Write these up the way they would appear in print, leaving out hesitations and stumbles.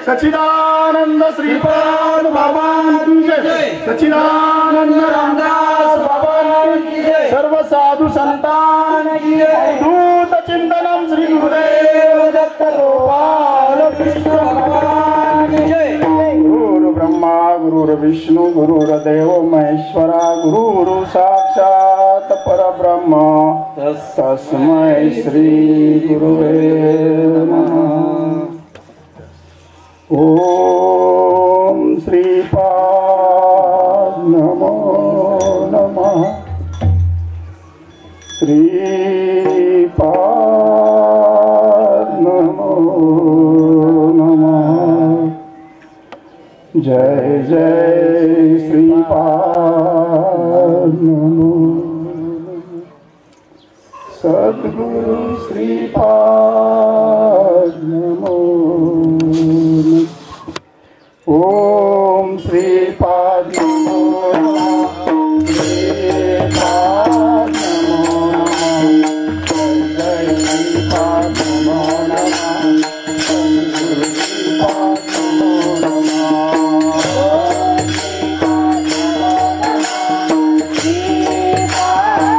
सच्चिदानंद श्रीपाद बाबा की जय, सच्चिदानंद रामदास बाबा की जय, सर्व साधु संतान की जय, दूत चिंतनम श्री गुरुदेव दत्त गोपाल कृष्ण भगवान की जय। गुरु ब्रह्मा गुरु विष्णु गुरुर्देव महेश्वरा गुरु साक्षात परब्रह्म तस्मै श्री गुरुवे नमः। ओम श्रीपाद नमो नमः। श्रीपाद नमो नमः। जय जय श्रीपाद नमो सद्गुरु श्रीपाद नमो। ओम श्रीपाद नमो नमः। श्रीपाद नमो नमः। जय श्रीपाद नमो नमः। सद्गुरु श्रीपाद नमो नमः। श्रीपाद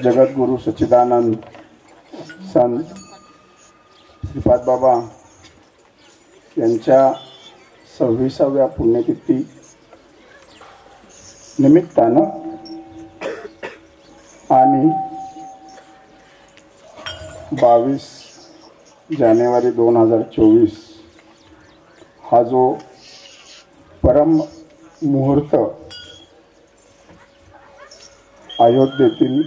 जगद्गुरु सच्चिदानंद संत श्रीपाद बाबा यांच्या 26व्या पुण्यतिथी निमित्तानं आणि 22 जानेवारी 2024 हा जो परम मुहूर्त अयोध्येतील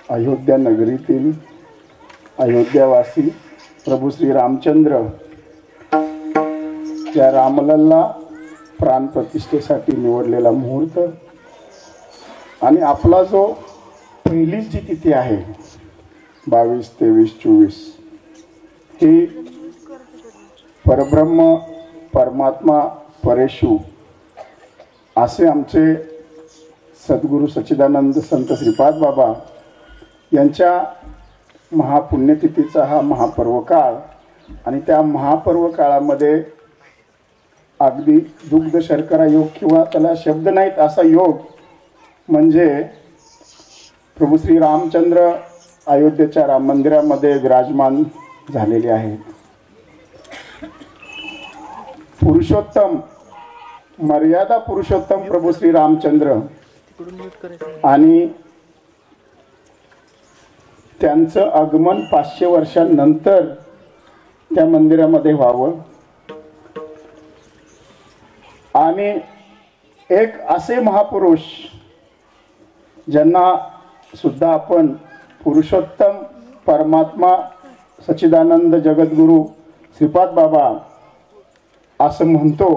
अयोध्या नगरीतील अयोध्यावासी प्रभू श्री रामचंद्र या रामलल्ला प्राण प्रतिष्ठेसाठी निवडलेला मुहूर्त आणि आपला जो पहिली जी तिथी आहे 22, 23, 24 ही परब्रह्म परमात्मा परेशू असे आमचे सद्गुरू सच्चिदानंद संत श्रीपाद बाबा यांच्या महापुण्यतिथीचा हा महापर्व काळ आणि त्या महापर्व काळामध्ये अगदी दुग्ध शर्करा योग किंवा त्याला शब्द नाहीत असा योग म्हणजे प्रभू श्री रामचंद्र अयोध्येच्या राम मंदिरामध्ये विराजमान झालेले आहेत. पुरुषोत्तम मर्यादा पुरुषोत्तम प्रभू श्री रामचंद्र आणि त्यांचं आगमन 500 वर्षांनंतर त्या मंदिरामध्ये व्हावं आणि एक असे महापुरुष ज्यांना सुद्धा आपण पुरुषोत्तम परमात्मा सच्चिदानंद जगद्गुरु श्रीपाद बाबा असं म्हणतो,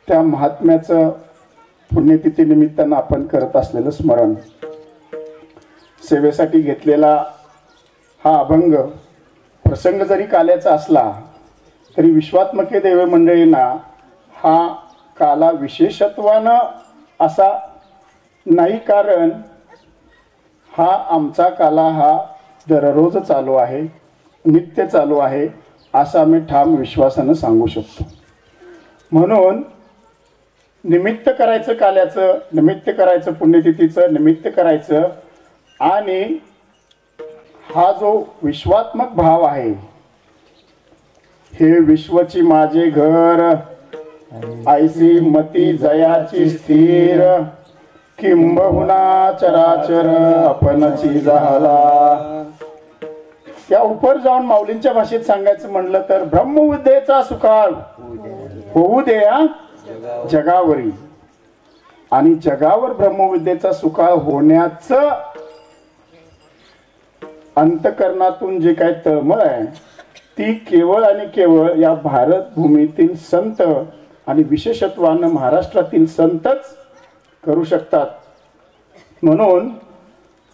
त्या महात्म्याचं पुण्यतिथी निमित्तानं आपण करत असलेलं स्मरण, सेवेसाठी घेतलेला हा अभंग प्रसंग जरी काल्याचा असला तरी विश्वात्मके देव मंडळींना हा काला विशेषत्वानं असा नाही, कारण हा आमचा काला हा दररोज चालू आहे, नित्य चालू आहे असं आम्ही ठाम विश्वासानं सांगू शकतो. म्हणून निमित्त करायचं काल्याचं, निमित्त करायचं पुण्यतिथीचं, निमित्त करायचं आणि हा जो विश्वात्मक भाव आहे, हे विश्वची माझे घर ऐसी मती जयाची स्थिर किंबहुना चराचर आपणची झाला. या उपर जाऊन माऊलींच्या भाषेत सांगायचं म्हणलं तर ब्रह्मविद्येचा सुकाळ होऊ द्या जगावरी आणि जगावर ब्रह्मविद्येचा सुकाळ होण्याचं अंतकरणातून जे काही तळमळ आहे ती केवळ आणि केवळ या भारत भूमीतील संत आणि विशेषत्वानं महाराष्ट्रातील संतच करू शकतात. म्हणून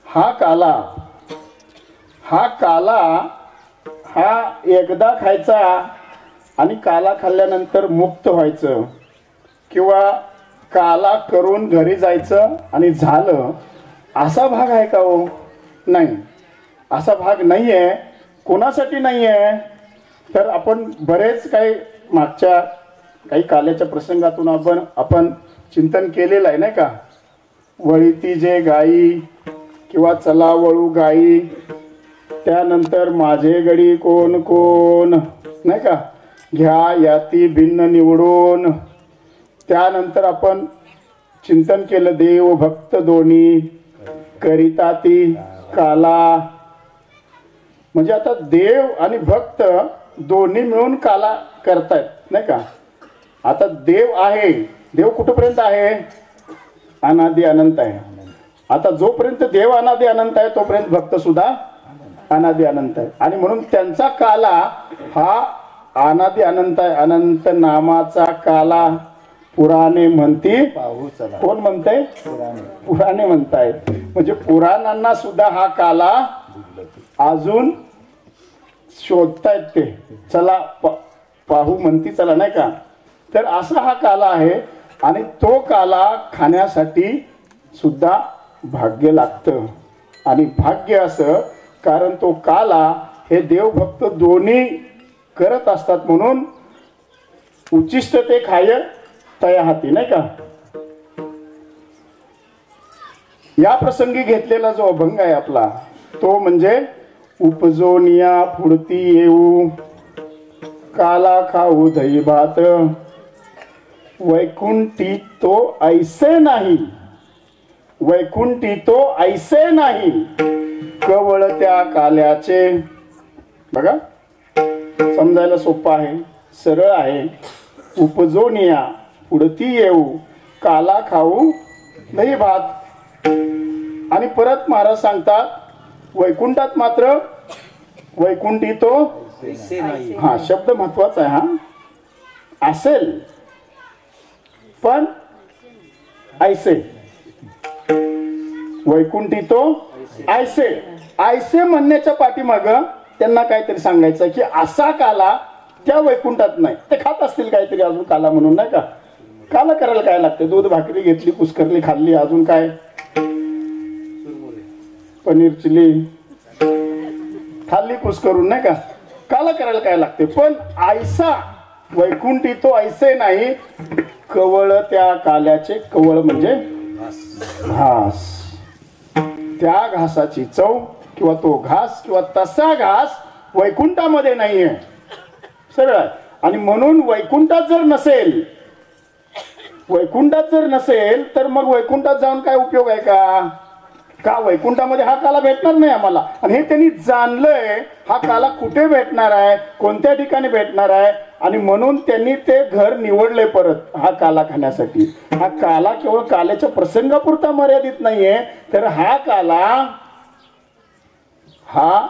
हा काला हा एकदा खायचा आणि काला खाल्ल्यानंतर मुक्त व्हायचं किंवा काला करून घरी जायचं आणि झालं असा भाग आहे का हो? नाही, असा भाग नाही आहे. कोणासाठी नाही आहे तर आपण बरेच काही मागच्या काही काल्याच्या प्रसंगातून आपण चिंतन केलेलं आहे नाही का. वळीती जे गाई किंवा चला वळू गाई, त्यानंतर माझे गडी कोण कोण नाही का, घ्या याती भिन्न निवडून, त्यानंतर आपण चिंतन केलं देव भक्त दोन्ही करिता ती काला. म्हणजे आता देव आणि भक्त दोन्ही मिळून काला करतायत नाही का. आता देव आहे, देव कुठपर्यंत आहे? अनादि अनंत आहे. आता जोपर्यंत देव अनादि अनंत आहे तोपर्यंत भक्त सुद्धा अनादि अनंत आहे आणि म्हणून त्यांचा काला हा अनादि अनंत आहे. अनंत नामाचा काला पुराणे म्हणती कोण म्हणतंय? पुराणे म्हणतायत. म्हणजे पुराणांना सुद्धा हा काला अजून शोधतायत ते, चला पाहू म्हणती चला नाही का. तर असा हा काला आहे आणि तो काला खाण्यासाठी सुद्धा भाग्य लागतं. आणि भाग्य असं कारण तो काला हे देवभक्त दोन्ही करत असतात. म्हणून उच्चिष्ट ते खाय तया हाती नाही का. या प्रसंगी घेतलेला जो अभंग आहे आपला तो म्हणजे उपजोनिया फुडती येऊ काला खाऊ दही भात वैकुंठी तो ऐसे नाही वैकुंठी तो ऐसे नाही कवळ त्या काल्याचे. बघा समजायला सोपं आहे, सरळ आहे. उपजोनिया उडती येऊ काला खाऊ दही भात. आणि परत महाराज सांगतात वैकुंठात मात्र वैकुंठी तो हा शब्द महत्वाचा आहे. हा असेल पण ऐसे वैकुंठी तो ऐसे ऐसे म्हणण्याच्या पाठीमाग त्यांना काहीतरी सांगायचं की असा काला त्या वैकुंठात नाही. ते खात असतील काहीतरी अजून काला म्हणून, नाही का. काला करायला काय लागते, दूध भाकरी घेतली कुस्करली खाल्ली, अजून काय पनीर चिली खाल्ली कुस्करून, नाही का. काला करायला काय लागते. पण ऐसा वैकुंठी तो ऐसे नाही कवळ त्या काल्याचे. कवळ म्हणजे घास. त्या घासाची चव किंवा तो घास किंवा तसा घास वैकुंठामध्ये नाहीये. सरळ आहे. आणि म्हणून वैकुंठात जर नसेल तर मग वैकुंठात जाऊन काय उपयोग आहे का. का वैकुंठामध्ये हा काला भेटणार नाही आम्हाला. आणि हे त्यांनी जाणलंय हा काला कुठे भेटणार आहे, कोणत्या ठिकाणी भेटणार आहे. आणि म्हणून त्यांनी ते घर निवडले परत हा काला खाण्यासाठी. हा काला केवळ काल्याच्या प्रसंगापुरता मर्यादित नाहीये, तर हा काला हा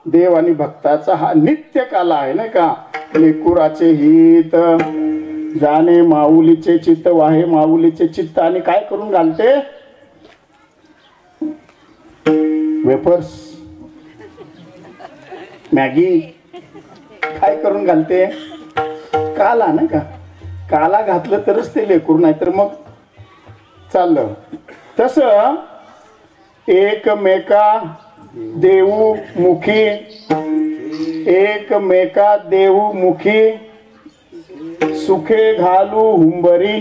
देव आणि भक्ताचा हा नित्य काला आहे, नाही का. लेकुराचे हित जाणे माऊलीचे चित्त वाहे माऊलीचे चित्त. आणि काय करून घालते वेफर्स मॅगी काय करून घालते काला, नाही का. काला घातलं तरच ते लेकरू, नाही तर मग चाललं. तस एकमेका देऊ मुखी एकमेका देऊ मुखी सुखे घालू हुंबरी.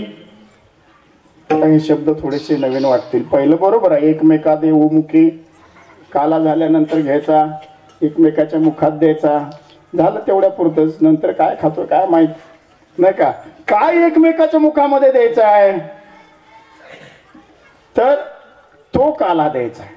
आता हे शब्द थोडेसे नवीन वाटतील. पहिलं बरोबर आहे, एकमेका देऊ मुखी. काला झाल्यानंतर घ्यायचा एकमेकाच्या मुखात द्यायचा, झालं तेवढ्या पुरतच. नंतर काय खातो काय माहित, नाही का. काय एकमेकाच्या मुखामध्ये द्यायचा आहे, तर तो काला द्यायचा आहे.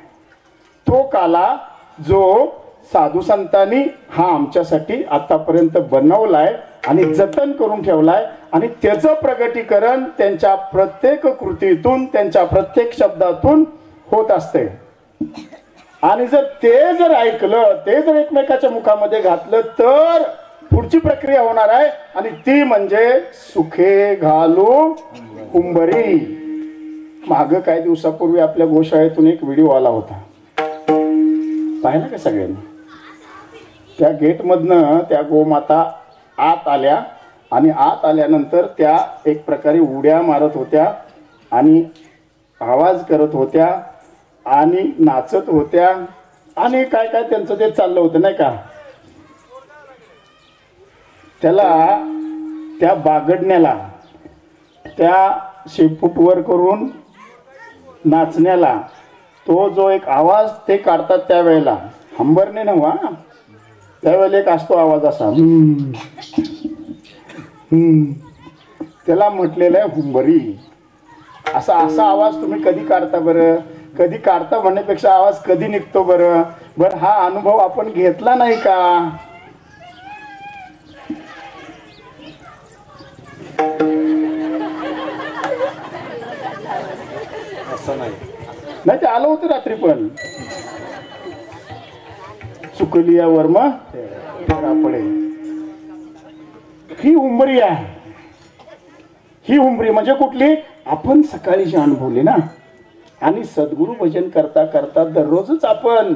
तो काला जो साधू संतांनी हा आमच्यासाठी आतापर्यंत बनवलाय आणि जतन करून ठेवलाय. आणि त्याचं प्रगटीकरण त्यांच्या प्रत्येक कृतीतून त्यांच्या प्रत्येक शब्दातून होत असते. आणि जर ते जर ऐकलं, ते जर एकमेकाच्या मुखामध्ये घातलं तर पुढची प्रक्रिया होणार आहे. आणि ती म्हणजे सुखे घालू हुंबरी. माग काही दिवसापूर्वी आपल्या गोशाळेतून एक व्हिडिओ आला होता, पाहिला का सगळ्यांनी. त्या गेटमधनं त्या गोमाता आत आल्या आणि आत आल्यानंतर त्या एक प्रकारे उड्या मारत होत्या आणि आवाज करत होत्या आणि नाचत होत्या आणि काय काय त्यांचं ते चाललं होतं, नाही का. त्याला त्या बागडण्याला त्या शेपूटवर करून नाचण्याला तो जो एक आवाज ते काढतात त्यावेळेला हंबरणे नव्हा, त्यावेळेला एक असतो आवाज असा त्याला म्हटलेलं आहे हुंबरी. असा असा आवाज तुम्ही कधी काढता बरं. कधी काढता म्हणण्यापेक्षा आवाज कधी निघतो बरं. बरं हा अनुभव आपण घेतला नाही का. असं नाही ते आलं होतं रात्री पण. चुकली या वर्म पडे. ही हुंबरी आहे. ही हुंबरी म्हणजे कुठली, आपण सकाळी जी अनुभवली ना. आणि सद्गुरु भजन करता करता दररोजच आपण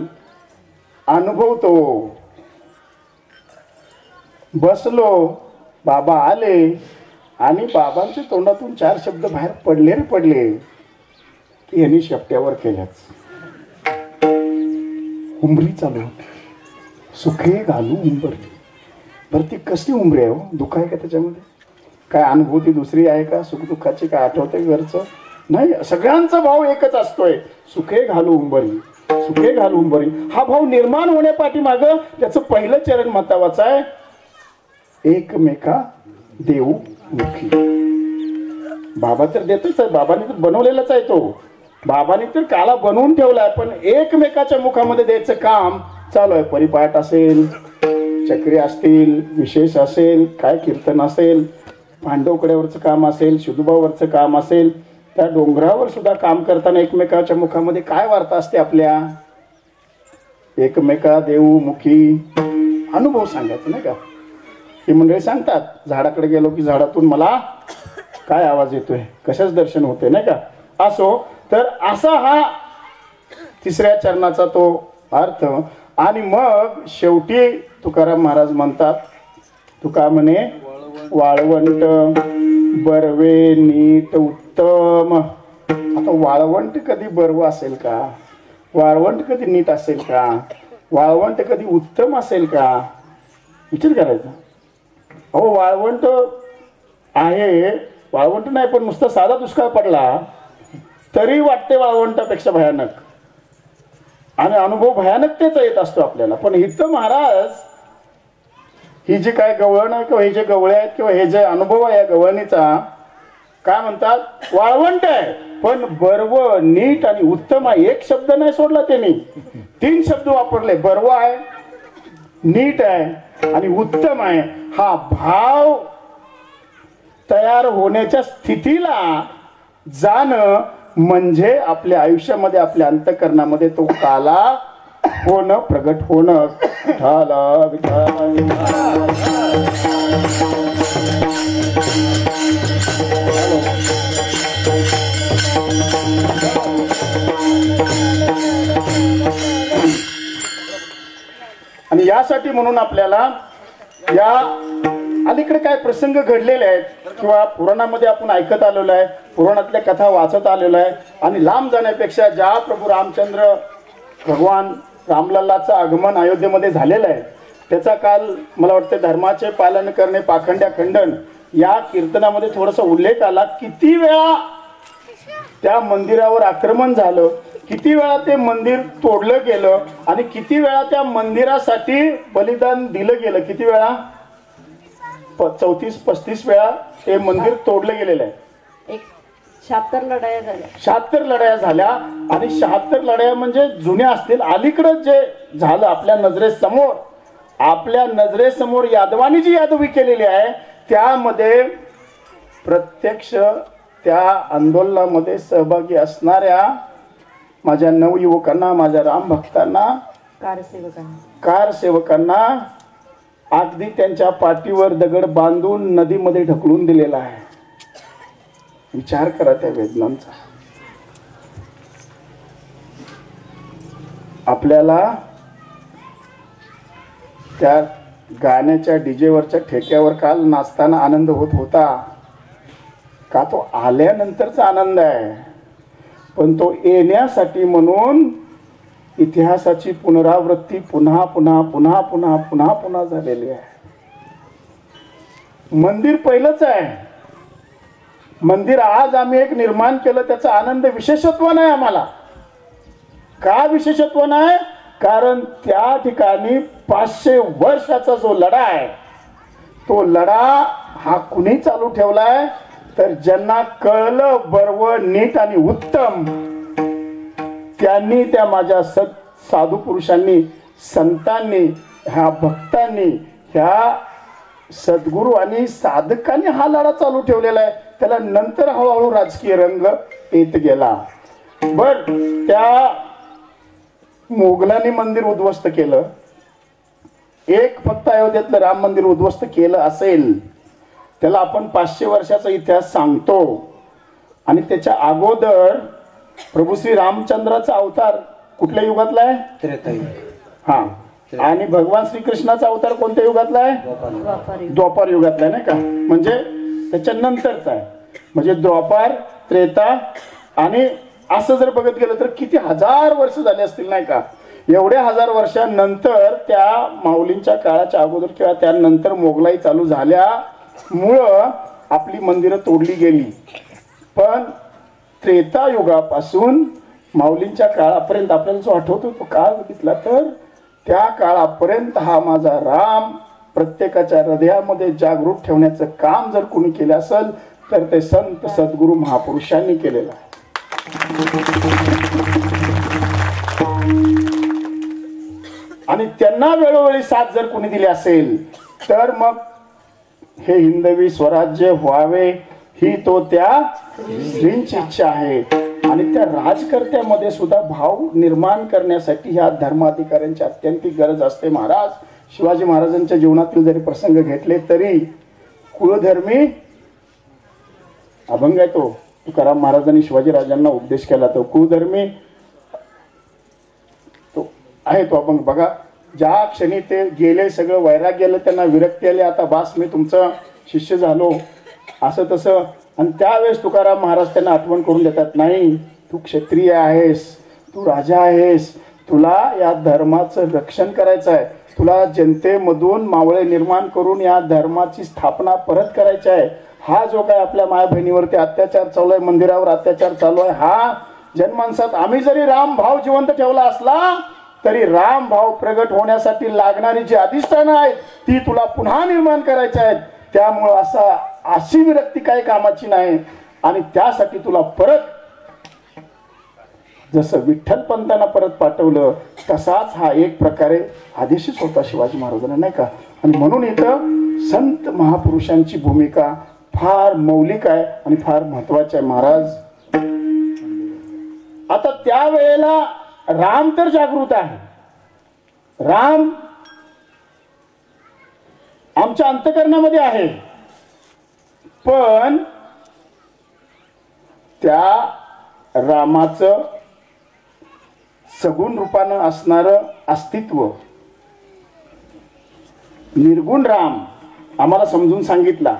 अनुभवतो. बसलो, बाबा आले आणि बाबांच्या तोंडातून चार शब्द बाहेर पडले रे पडले की यांनी शेपट्यावर केल्याच. हुंबरी चालू, सुखे घालू हुंबरी. बरं ती कसली हुंबरी आहे हो. दुःख आहे का त्याच्यामध्ये, काय अनुभूती दुसरी आहे का, सुख दुःखाची काय आठवते घरचं. नाही, सगळ्यांचा भाव एकच असतोय, सुखे घालू उंबरी, सुखे घालू उंबरी. हा भाव निर्माण होण्यापाठीमाग त्याचं पहिलं चरण महत्वाचं आहे, एकमेका देऊ मुखी. बाबा तर देतच आहे, बाबांनी तर बनवलेलाच आहे, तो बाबांनी तर काला बनवून ठेवलाय, पण एकमेकाच्या मुखामध्ये द्यायचं काम चालू आहे. परिपाठ असेल, चक्री असतील, विशेष असेल, काय कीर्तन असेल, पांडवकड्यावरचं काम असेल, शुद्धभावरचं काम असेल, त्या डोंगरावर सुद्धा काम करताना एकमेकाच्या मुखामध्ये काय वार्ता असते आपल्या, एकमेका देऊ मुखी. अनुभव सांगायचं नाही का. ही मंडळी सांगतात, झाडाकडे गेलो की झाडातून मला काय आवाज येतोय, कशाच दर्शन होते नाही का. असो, तर असा हा तिसऱ्या चरणाचा तो अर्थ. आणि मग शेवटी तुकाराम महाराज म्हणतात, तुका म्हणे वाळवंट बर्वे नीट उत्तम. आता वाळवंट कधी बर्व असेल का, वाळवंट कधी नीट असेल का, वाळवंट कधी उत्तम असेल का, विचार करायचा. अहो वाळवंट आहे, वाळवंट नाही, पण नुसता साधा दुष्काळ पडला तरी वाटते वाळवंटापेक्षा भयानक, आणि अनुभव भयानकतेचा येत असतो आपल्याला. पण इथं महाराज ही जी काय गवळण आहे किंवा हे जे गवळे आहेत किंवा हे जे अनुभव आहे या गवळणीचा, काय म्हणतात, वाळवंट आहे पण बर्व नीट आणि उत्तम आहे. एक शब्द नाही सोडला त्यांनी, 3 शब्द वापरले, बर्व आहे, नीट आहे आणि उत्तम आहे. हा भाव तयार होण्याच्या स्थितीला जाणं म्हणजे आपल्या आयुष्यामध्ये, आपल्या अंतःकरणामध्ये तो काला होणं, प्रगट होणं. आणि यासाठी म्हणून आपल्याला या अलीकडे काय प्रसंग घडलेले आहेत किंवा पुराणामध्ये आपण ऐकत आलेलो आहे, पुराणातल्या कथा वाचत आलेलो आहे, आणि लांब जाण्यापेक्षा ज्या प्रभू रामचंद्र भगवान रामलल्लाचं आगमन अयोध्येमध्ये झालेलं आहे त्याचा काल मला वाटतं धर्माचे पालन करणे पाखंड्या खंडन या कीर्तनामध्ये थोडासा उल्लेख आला. किती वेळा त्या मंदिरावर आक्रमण झालं, किती वेळा ते मंदिर तोडलं गेलं आणि किती वेळा त्या मंदिरासाठी बलिदान दिलं गेलं. किती वेळा, 34-35 वेळा ते मंदिर तोडलं गेलेलं आहे. 76 लढाया झाल्या. 76 लढाया झाल्या. आणि 76 लढाया म्हणजे जुन्या असतील. अलीकडं जे झालं आपल्या नजरेसमोर, आपल्या नजरेसमोर यादवानी जी यादवी केलेली आहे त्यामध्ये प्रत्यक्ष त्या आंदोलनामध्ये सहभागी असणाऱ्या माझ्या नवयुवकांना, माझ्या राम भक्तांना, कारसेवकांना अगदी त्यांच्या पाठीवर दगड बांधून नदीमध्ये ढकलून दिलेला आहे. विचार करा त्या वेदनांचा. आपल्याला त्या गाण्याच्या डीजेवरच्या ठेक्यावर काल नाचताना आनंद होत होता का, तो आल्यानंतरचा आनंद आहे, पण तो येण्यासाठी म्हणून इतिहासाची पुनरावृत्ती पुन्हा पुन्हा पुन्हा पुन्हा पुन्हा पुन्हा झालेली आहे. मंदिर पहिलंच आहे. मंदिर आज आम्ही एक निर्माण केलं त्याचा आनंद विशेषत्व नाही आम्हाला. का विशेषत्व नाही? कारण त्या ठिकाणी 500 वर्षाचा जो लढा आहे तो लढा हा कुणी चालू ठेवलाय तर ज्यांना कळलं बर्व नीट आणि उत्तम त्यांनी, त्या माझ्या साधू पुरुषांनी, संतांनी, ह्या भक्तांनी, ह्या सद्गुरू आणि साधकांनी हा लढा चालू ठेवलेला आहे. त्याला नंतर हळूहळू राजकीय रंग येत गेला. बर, त्या मोगलांनी मंदिर उद्ध्वस्त केलं, एक फक्त अयोध्येतलं राम मंदिर उद्ध्वस्त केलं असेल त्याला आपण 500 वर्षाचा इतिहास सांगतो. आणि त्याच्या अगोदर प्रभू श्री रामचंद्राचा अवतार कुठल्या युगातला आहे? त्रेतायुग. हा, आणि भगवान श्रीकृष्णाचा अवतार कोणत्या युगातला आहे? द्वापार युगातला आहे नाही का, म्हणजे त्याच्या नंतरचा आहे. म्हणजे द्वापार, त्रेता आणि असं जर बघत गेलं तर किती 1000 वर्ष झाले असतील नाही का. एवढ्या 1000 वर्षांनंतर त्या माऊलींच्या काळाच्या अगोदर किंवा त्यानंतर मोगलाई चालू झाल्यामुळं आपली मंदिरं तोडली गेली. पण त्रेतायुगापासून माऊलींच्या काळापर्यंत आपल्याला जो आठवतो तो काळ बघितला तर त्या काळापर्यंत हा माझा राम प्रत्येकाच्या हृदयामध्ये जागृत ठेवण्याचं काम जर कोणी केलं असेल तर ते संत सद्गुरू महापुरुषांनी केलेलं आहे. आणि त्यांना वेळोवेळी साथ जर कोणी दिली असेल तर मग हे हिंदवी स्वराज्य व्हावे ही तो त्या श्रींची इच्छा आहे. आणि त्या राजकर्त्यामध्ये सुद्धा भाव निर्माण करण्यासाठी ह्या धर्माधिकाऱ्यांची अत्यंत गरज असते. महाराज शिवाजी महाराजांच्या जीवनातील जरी प्रसंग घेतले तरी कुळधर्मी अभंग आहे तो. तुकाराम महाराजांनी शिवाजी राजांना उपदेश केला तो कुळधर्मी तो आहे तो अभंग बघा. ज्या क्षणी ते गेले सगळं वैराग गेलं त्यांना विरक्ती आली आता बास मी तुमचं शिष्य झालो असं तसं. आणि त्यावेळेस तुकाराम महाराज त्यांना आठवण करून देतात नाही तू क्षत्रिय आहेस तू राजा आहेस तुला या धर्माचं रक्षण करायचं आहे तुला जनतेमधून मावळे निर्माण करून या धर्माची स्थापना परत करायची आहे. हा जो काय आपल्या माय बहिणीवरती अत्याचार चालू आहे मंदिरावर अत्याचार चालू आहे हा जनमानसात आम्ही जरी राम भाव जिवंत ठेवला असला तरी राम भाव प्रगट होण्यासाठी लागणारी जी अधिष्ठानं आहेत ती तुला पुन्हा निर्माण करायची आहेत. त्यामुळं अशी विरक्ती काही कामाची नाही. आणि त्यासाठी तुला परत जसं विठ्ठल पंतांना परत पाठवलं तसाच हा एक प्रकारे आदेशच होता शिवाजी महाराजांना नाही का. आणि म्हणून इथं संत महापुरुषांची भूमिका फार मौलिक आहे आणि फार महत्वाची आहे. महाराज आता त्यावेळेला राम तर जागृत आहे. राम आमच्या अंतःकरणामध्ये आहे पण त्या रामाचं सगुण रूपानं असणारं अस्तित्व निर्गुण राम आम्हाला समजून सांगितला.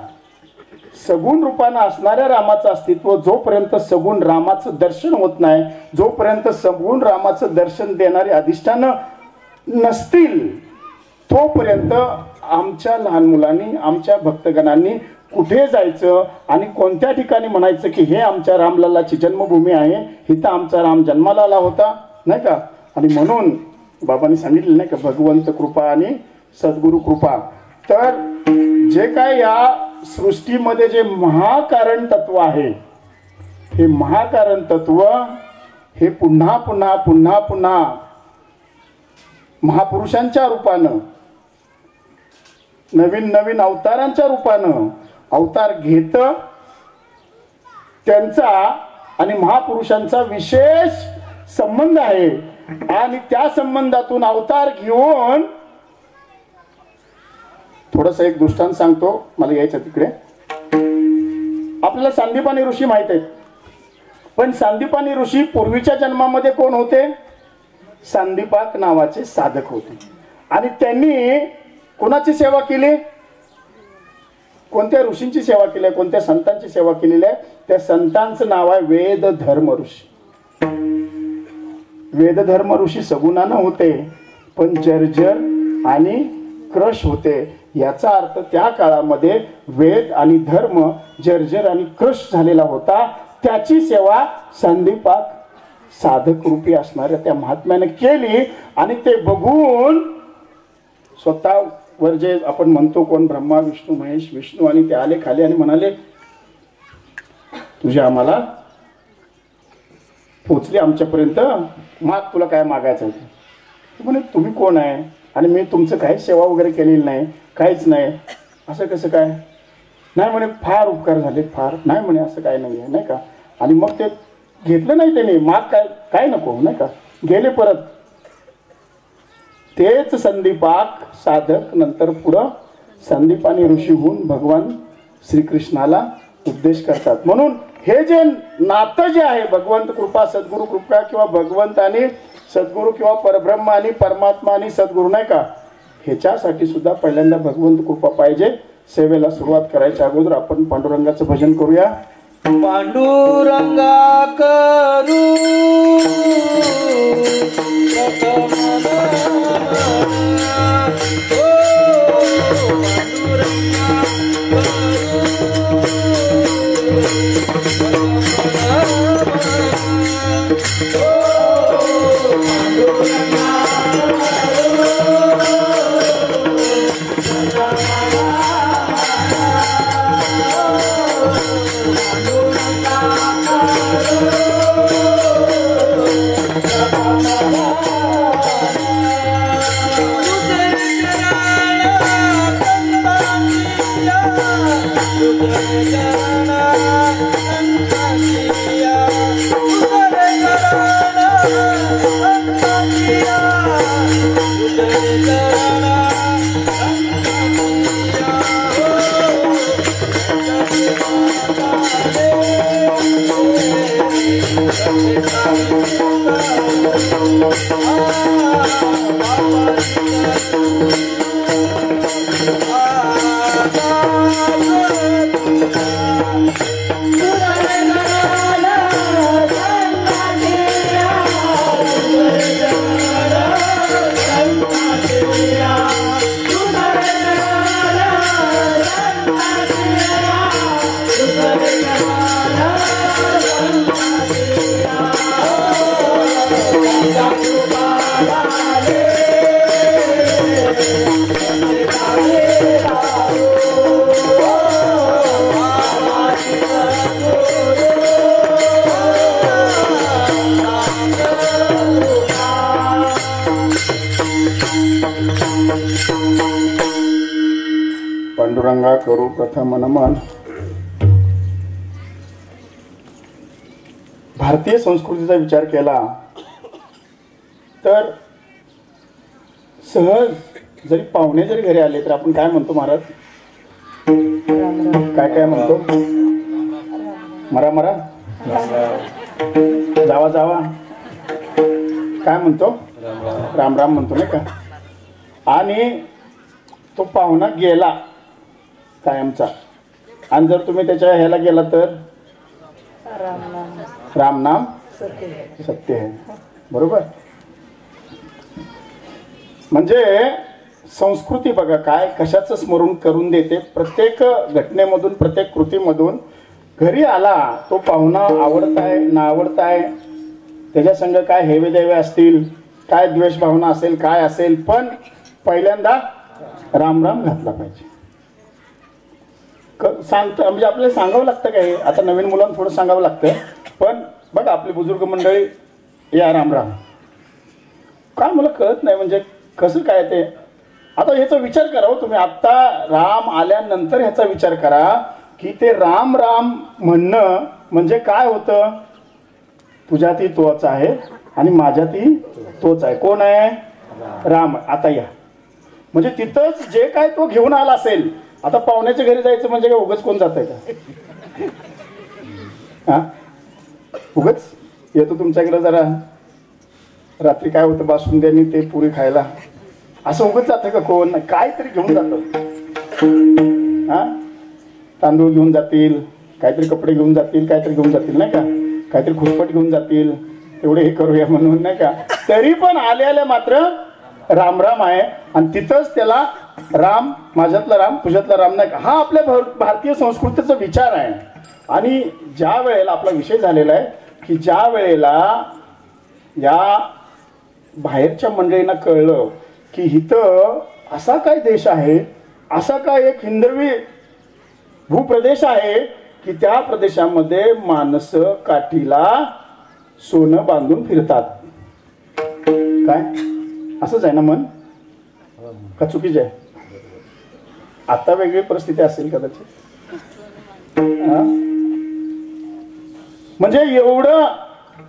सगुण रूपानं असणाऱ्या रामाचं अस्तित्व जोपर्यंत सगुण रामाचं दर्शन होत नाही जोपर्यंत सगुण रामाचं दर्शन देणारे अधिष्ठानं नसतील तोपर्यंत आमच्या लहान मुलांनी आमच्या भक्तगणांनी कुठे जायचं आणि कोणत्या ठिकाणी म्हणायचं की हे आमच्या रामलल्लाची जन्मभूमी आहे इथं आमचा राम जन्माला आला होता नाही का. आणि म्हणून बाबांनी सांगितलं नाही का भगवंत कृपा आणि सद्गुरु कृपा. तर जे काय या सृष्टीमध्ये जे महाकारण तत्व आहे हे महाकारण तत्व हे पुन्हा पुन्हा पुन्हा पुन्हा महापुरुषांच्या रूपानं नवीन नवीन अवतारांच्या रूपानं अवतार घेत त्यांचा आणि महापुरुषांचा विशेष संबंध आहे. आणि त्या संबंधातून अवतार घेऊन थोडस एक दृष्टांत सांगतो मला यायचं तिकडे. आपल्याला सांदीपानी ऋषी माहित आहेत पण सांदीपानी ऋषी पूर्वीच्या जन्मामध्ये कोण होते सांदीपाक नावाचे साधक होते. आणि त्यांनी कोणाची सेवा केली कोणत्या ऋषींची सेवा केली आहे कोणत्या संतांची सेवा केलेली आहे त्या संतांचं नाव आहे वेद धर्म ऋषी. वेद धर्म ऋषी सगुणानं होते पण जर्जर आणि क्रश होते. याचा अर्थ त्या काळामध्ये वेद आणि धर्म जर्जर आणि क्रश झालेला होता. त्याची सेवा संदीपाक साधक रूपी असणाऱ्या त्या महात्म्याने केली. आणि ते बघून स्वतःवर जे आपण म्हणतो कोण ब्रह्मा विष्णू महेश विष्णू आणि ते आले खाली आणि म्हणाले तुझे आम्हाला पोचले आमच्यापर्यंत माग तुला काय मागायचं आहे. म्हणे तुम्ही कोण आहे आणि मी तुमचं काही सेवा वगैरे केलेली नाही काहीच नाही असं कसं काय नाही म्हणे फार उपकार झाले फार नाही म्हणे असं काय नाही आहे नाही का. आणि मग ते घेतलं नाही त्याने माग काय काय नको नाही का गेले परत. तेच संदीपाक साधक नंतर पुढं संदीपानी ऋषी होऊन भगवान श्रीकृष्णाला उपदेश करतात. म्हणून हे जे नातं जे आहे भगवंत कृपा सद्गुरु कृपा किंवा भगवंत आणि सद्गुरु किंवा परब्रह्म आणि परमात्मा आणि सद्गुरु नाही का ह्याच्यासाठी सुद्धा पहिल्यांदा भगवंत कृपा पाहिजे. सेवेला सुरुवात करायच्या अगोदर आपण पांडुरंगाचं भजन करूया. पांडुरंगा करू पांडुरंगा पांडुरंगा करू प्रथम नमन. भारतीय संस्कृतीचा विचार केला तर सहज जरी पाहुणे जरी घरी आले तर आपण काय म्हणतो महाराज? काय काय म्हणतो? मरा मरा, जावा जावा, काय म्हणतो? राम राम म्हणतो नाही का? आणि तो पाहुणा गेला कायमचा, आणि जर तुम्ही त्याच्या ह्याला गेला तर राम नाम सत्य आहे. बरोबर. म्हणजे संस्कृती बघा काय कशाचं स्मरण करून देते. प्रत्येक घटनेमधून प्रत्येक कृतीमधून घरी आला तो पाहुणा आवडताय ना आवडताय, त्याच्या संग काय हेवे देवे असतील, काय द्वेष भावना असेल, काय असेल, पण पहिल्यांदा राम राम घातला पाहिजे. सांगतं म्हणजे आपल्याला सांगावं लागतं काय? आता नवीन मुलांना थोडं सांगावं लागतं, पण बघा आपली बुजुर्ग मंडळी या राम राम काय मला कळत नाही म्हणजे कसं काय ते. आता ह्याचा विचार करा हो तुम्ही. आता राम आल्यानंतर ह्याचा विचार करा की ते राम राम म्हणणं म्हणजे काय होतं? तुझ्यातही तोच आहे आणि माझ्यातही तोच आहे. कोण आहे? राम. आता या म्हणजे तिथंच जे काय तो घेऊन आला असेल. आता पाहुण्याच्या घरी जायचं म्हणजे काय उगाच कोण जात आहे का? हा, उगाच येतो तुमच्याकडे जरा रात्री काय होतं बासुंदी आणि ते पुरी खायला, असं उगाच जातं का कोण? काहीतरी घेऊन जातं. हा, तांदूळ घेऊन जातील, काहीतरी कपडे घेऊन जातील, काहीतरी घेऊन जातील नाही का, काहीतरी खुसपट घेऊन जातील, तेवढे हे करूया म्हणून नाही का. तरी पण आले आले मात्र राम राम आहे. आणि तिथंच त्याला राम, माझ्यातला राम तुझ्यातला राम नाही का, हा आपल्या भारतीय संस्कृतीचा विचार आहे. आणि ज्या वेळेला आपला विषय झालेला आहे की ज्या वेळेला या बाहेरच्या मंडळींना कळलं की इथं असा काय देश आहे, असा काय एक हिंदवी भूप्रदेश आहे की त्या प्रदेशामध्ये माणसं काठीला सोनं बांधून फिरतात. काय असंच आहे ना मन का चुकीचं आहे? आता वेगळी परिस्थिती असेल कदाचित. म्हणजे एवढं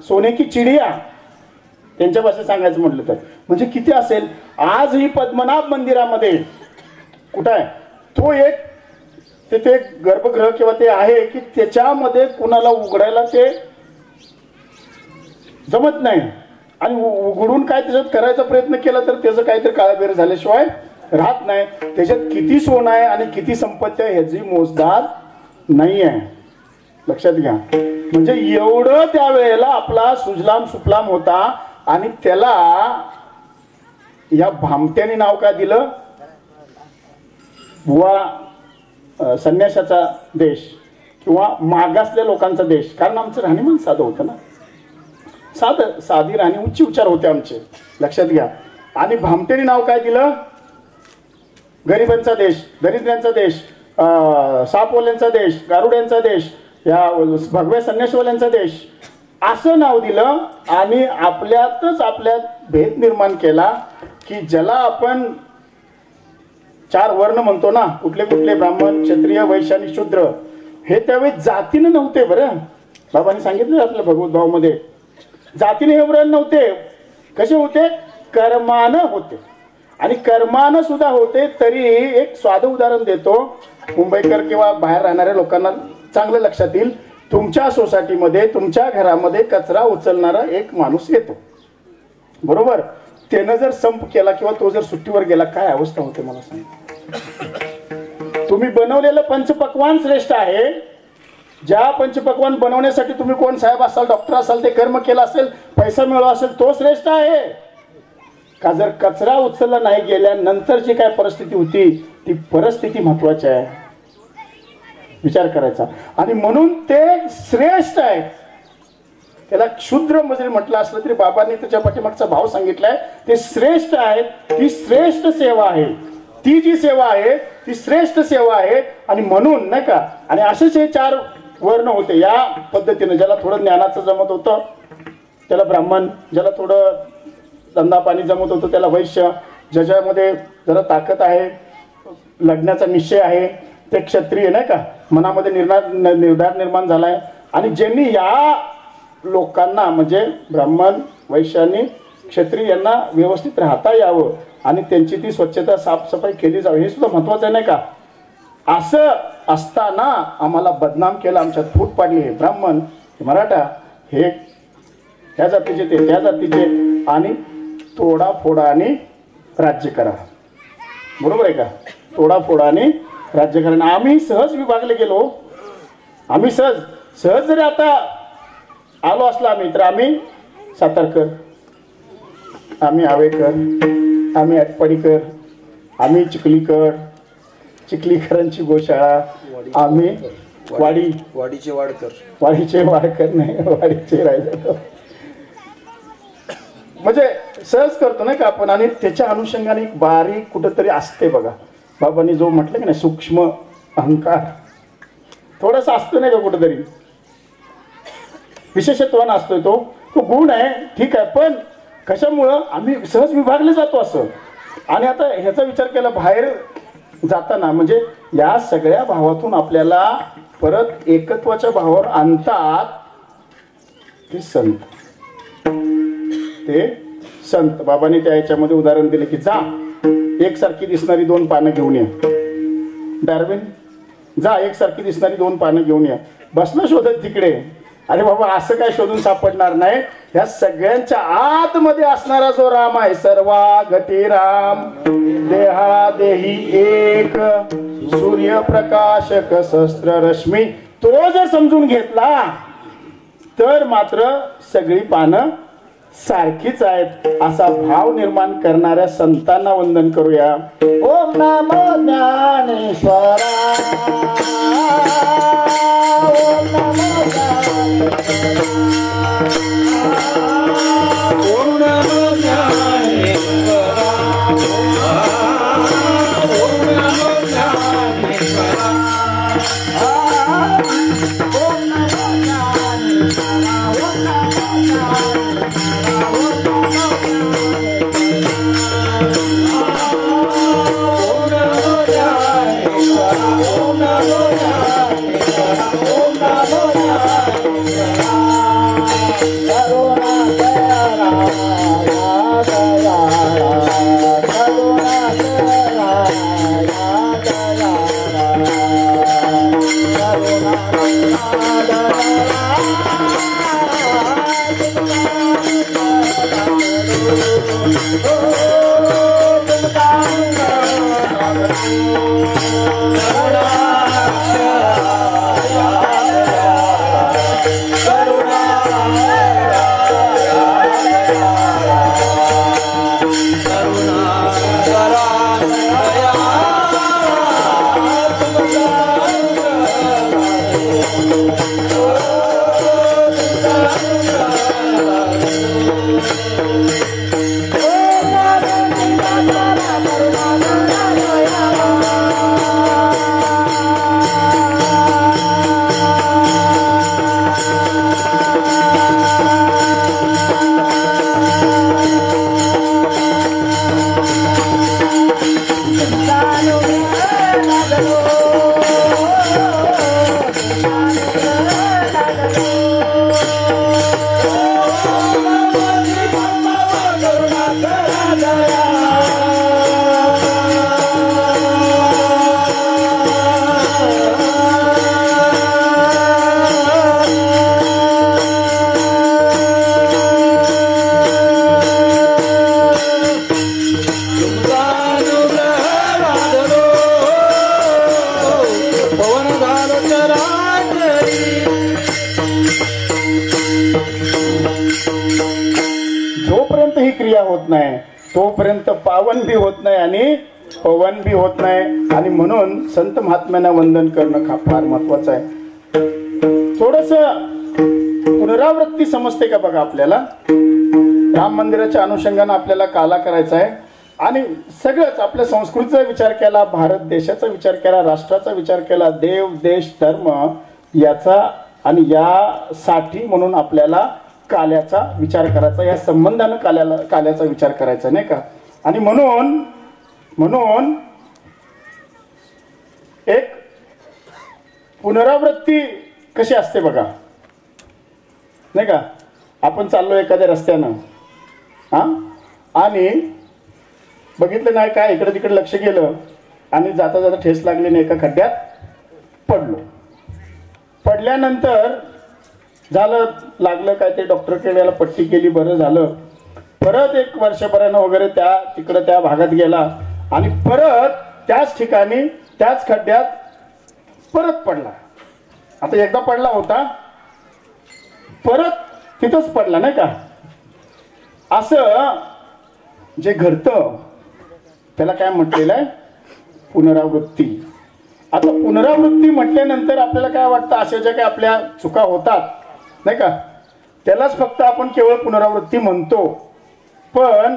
सोने की चिडिया त्यांच्या भाषेत सांगायचं म्हटलं तर म्हणजे किती असेल. आज ही पद्मनाभ मंदिरामध्ये कुठं आहे तो एक तिथे गर्भगृह किंवा ते आहे की त्याच्यामध्ये कुणाला उघडायला ते जमत नाही. आणि उघडून काय त्याच्यात करायचा प्रयत्न केला तर त्याचं काहीतरी काळाबेर झाल्याशिवाय राहत नाही. त्याच्यात किती सोनं आहे आणि किती संपत्ती आहे ह्याची मोजदार नाही आहे. लक्षात घ्या. म्हणजे एवढं त्यावेळेला आपला सुजलाम सुफलाम होता. आणि त्याला या भामट्याने नाव काय दिलं? बुवा संन्यासाचा देश किंवा मागासल्या लोकांचा देश. कारण आमचं राहणीमान साधं होतं ना, साधी राहणी, उच्च विचार होते आमचे. लक्षात घ्या. आणि भामट्याने नाव काय दिलं? गरिबांचा देश, दरिद्रांचा देश, सापवाल्यांचा देश, गारुड्यांचा देश, या भगव्या संन्यासवाल्यांचा देश असं नाव दिलं. आणि आपल्यातच भेद निर्माण केला की ज्याला आपण 4 वर्ण म्हणतो ना, कुठले कुठले ब्राह्मण, क्षत्रिय, वैश्य आणि शूद्र, हे त्यावेळी जातीनं नव्हते. बरं बाबांनी सांगितलं आपल्या भगवद्भावामध्ये जातीने हे व्रण नव्हते. कसे होते? कर्मानं होते. आणि कर्मानं सुद्धा होते. तरी एक साधं उदाहरण देतो, मुंबईकर किंवा बाहेर राहणाऱ्या लोकांना चांगलं लक्षात येईल. तुमच्या सोसायटीमध्ये तुमच्या घरामध्ये कचरा उचलणारा एक माणूस येतो, बरोबर. त्यानं जर संप केला किंवा तो जर सुट्टीवर गेला, काय अवस्था होते मला सांग. तुम्ही बनवलेलं पंचपक्वान श्रेष्ठ आहे. ज्या पंचपक्वान बनवण्यासाठी तुम्ही कोण साहेब असाल, डॉक्टर असाल, ते कर्म केलं असेल, पैसा मिळवला असेल, तो श्रेष्ठ आहे का? जर कचरा उचलला नाही गेल्यानंतर जी काय परिस्थिती होती, ती परिस्थिती महत्वाची आहे, विचार करायचा. आणि म्हणून ते श्रेष्ठ आहे. त्याला क्षुद्र मजरी म्हटलं असलं तरी बाबांनी त्याच्या पाठीमागचा भाव सांगितलाय. ते श्रेष्ठ आहेत, ती श्रेष्ठ सेवा आहे. ती जी सेवा आहे ती श्रेष्ठ सेवा आहे. आणि म्हणून नाही का, आणि असेच हे 4 वर्ण होते या पद्धतीने. ज्याला थोडं ज्ञानाचं जमत होतं त्याला ब्राह्मण, ज्याला थोडं धंदा पाणी जमत होतं त्याला वैश्य, ज्याच्यामध्ये जरा ताकद आहे, लढण्याचा निश्चय आहे, ते क्षत्रिय नाही का, मनामध्ये निर्धार निर्माण झालाय. आणि ज्यांनी या लोकांना म्हणजे ब्राह्मण, वैश्य आणि क्षत्रिय यांना व्यवस्थित राहता यावं आणि त्यांची ती स्वच्छता साफसफाई केली जावी, हे सुद्धा महत्वाचं आहे नाही का. असं असताना आम्हाला बदनाम केलं, आमच्यात फूट पाडली. हे ब्राह्मण, हे मराठा, हे ह्या जातीचे, ते त्या जातीचे, आणि तोडाफोडा आणि राज्य करा, बरोबर आहे का. तोडाफोडा आणि राज्य करा. आम्ही सहज विभागले गेलो. आम्ही सहज जरी आता आलो असला आम्ही, तर आम्ही सातारकर, आम्ही आवेकर, आम्ही आटपाडीकर, आम्ही चिखलीकरांची गोशाळा, आम्ही वाडीचे वाडकर नाही, वाडीचे राहिले, म्हणजे सहज करतो नाही का आपण. आणि त्याच्या अनुषंगाने एक बारीक कुठंतरी असते बघा. बाबांनी जो म्हटलं की नाही, सूक्ष्म अहंकार थोडासा असतो नाही का, कुठंतरी विशेषत्वानं असतोय. तो गुण आहे, ठीक आहे. पण कशामुळं आम्ही सहज विभागले जातो असं. आणि आता ह्याचा विचार केला बाहेर जाताना, म्हणजे या सगळ्या भावातून आपल्याला परत एकत्वाच्या भावावर आणतात ते संत. बाबांनी त्या याच्यामध्ये उदाहरण दिले की जा एकसारखी दिसणारी 2 पानं घेऊन या. डार्विन, जा एकसारखी दिसणारी 2 पानं घेऊन या. बसलं शोधत तिकडे. अरे बाबा, असं काय शोधून सापडणार नाही. ह्या सगळ्यांच्या आतमध्ये असणारा जो राम आहे, सर्वा घटी राम, देहा देही एक, सूर्यप्रकाशक सहस्त्र रश्मी, तो जर समजून घेतला तर मात्र सगळी पानं सारखीच आहेत. असा भाव निर्माण करणाऱ्या संतांना वंदन करूया. ओम नमो ज्ञानेश्वरा, ओम नमो ज्ञानेश्वरा, ओम नमो ज्ञानेश्वरा, ओम नमो ज्ञानेश्वरा, ओम नमो ज्ञानेश्वरा, ओम नमो ज्ञानेश्वरा. Oh, क्रिया होत नाही तोपर्यंत पावन बी होत नाही आणि पवन बी होत नाही. आणि म्हणून संत महात्म्यांना वंदन करणं फार महत्वाचं आहे. थोडस पुनरावृत्ती समजते का बघा आपल्याला. राम मंदिराच्या अनुषंगाने आपल्याला काला करायचा आहे आणि सगळंच आपल्या संस्कृतीचा विचार केला, भारत देशाचा विचार केला, राष्ट्राचा विचार केला, देव देश धर्म याचा आणि यासाठी म्हणून आपल्याला काल्याचा विचार करायचा, या संबंधानं काल्याचा विचार करायचा नाही का. आणि म्हणून एक पुनरावृत्ती कशी असते बघा नाही का. आपण चाललो एखाद्या रस्त्यानं आणि बघितलं नाही काय इकडे तिकडे लक्ष गेलं आणि जाता जाता ठेस लागली नाही एका खड्ड्यात पडलो. पडल्यानंतर झालं लागलं काय ते डॉक्टरकडे याला पट्टी केली बरं झालं. परत एक वर्षभरानं वगैरे त्या भागात गेला आणि परत त्याच ठिकाणी त्याच खड्ड्यात परत पडला. आता एकदा पडला होता परत तिथंच पडला नाही का. असं जे घडतं त्याला काय म्हटलेलं आहे पुनरावृत्ती. आता पुनरावृत्ती म्हटल्यानंतर आपल्याला काय वाटतं अशा ज्या काही आपल्या चुका होतात नाही का त्यालाच फक्त आपण केवळ पुनरावृत्ती म्हणतो. पण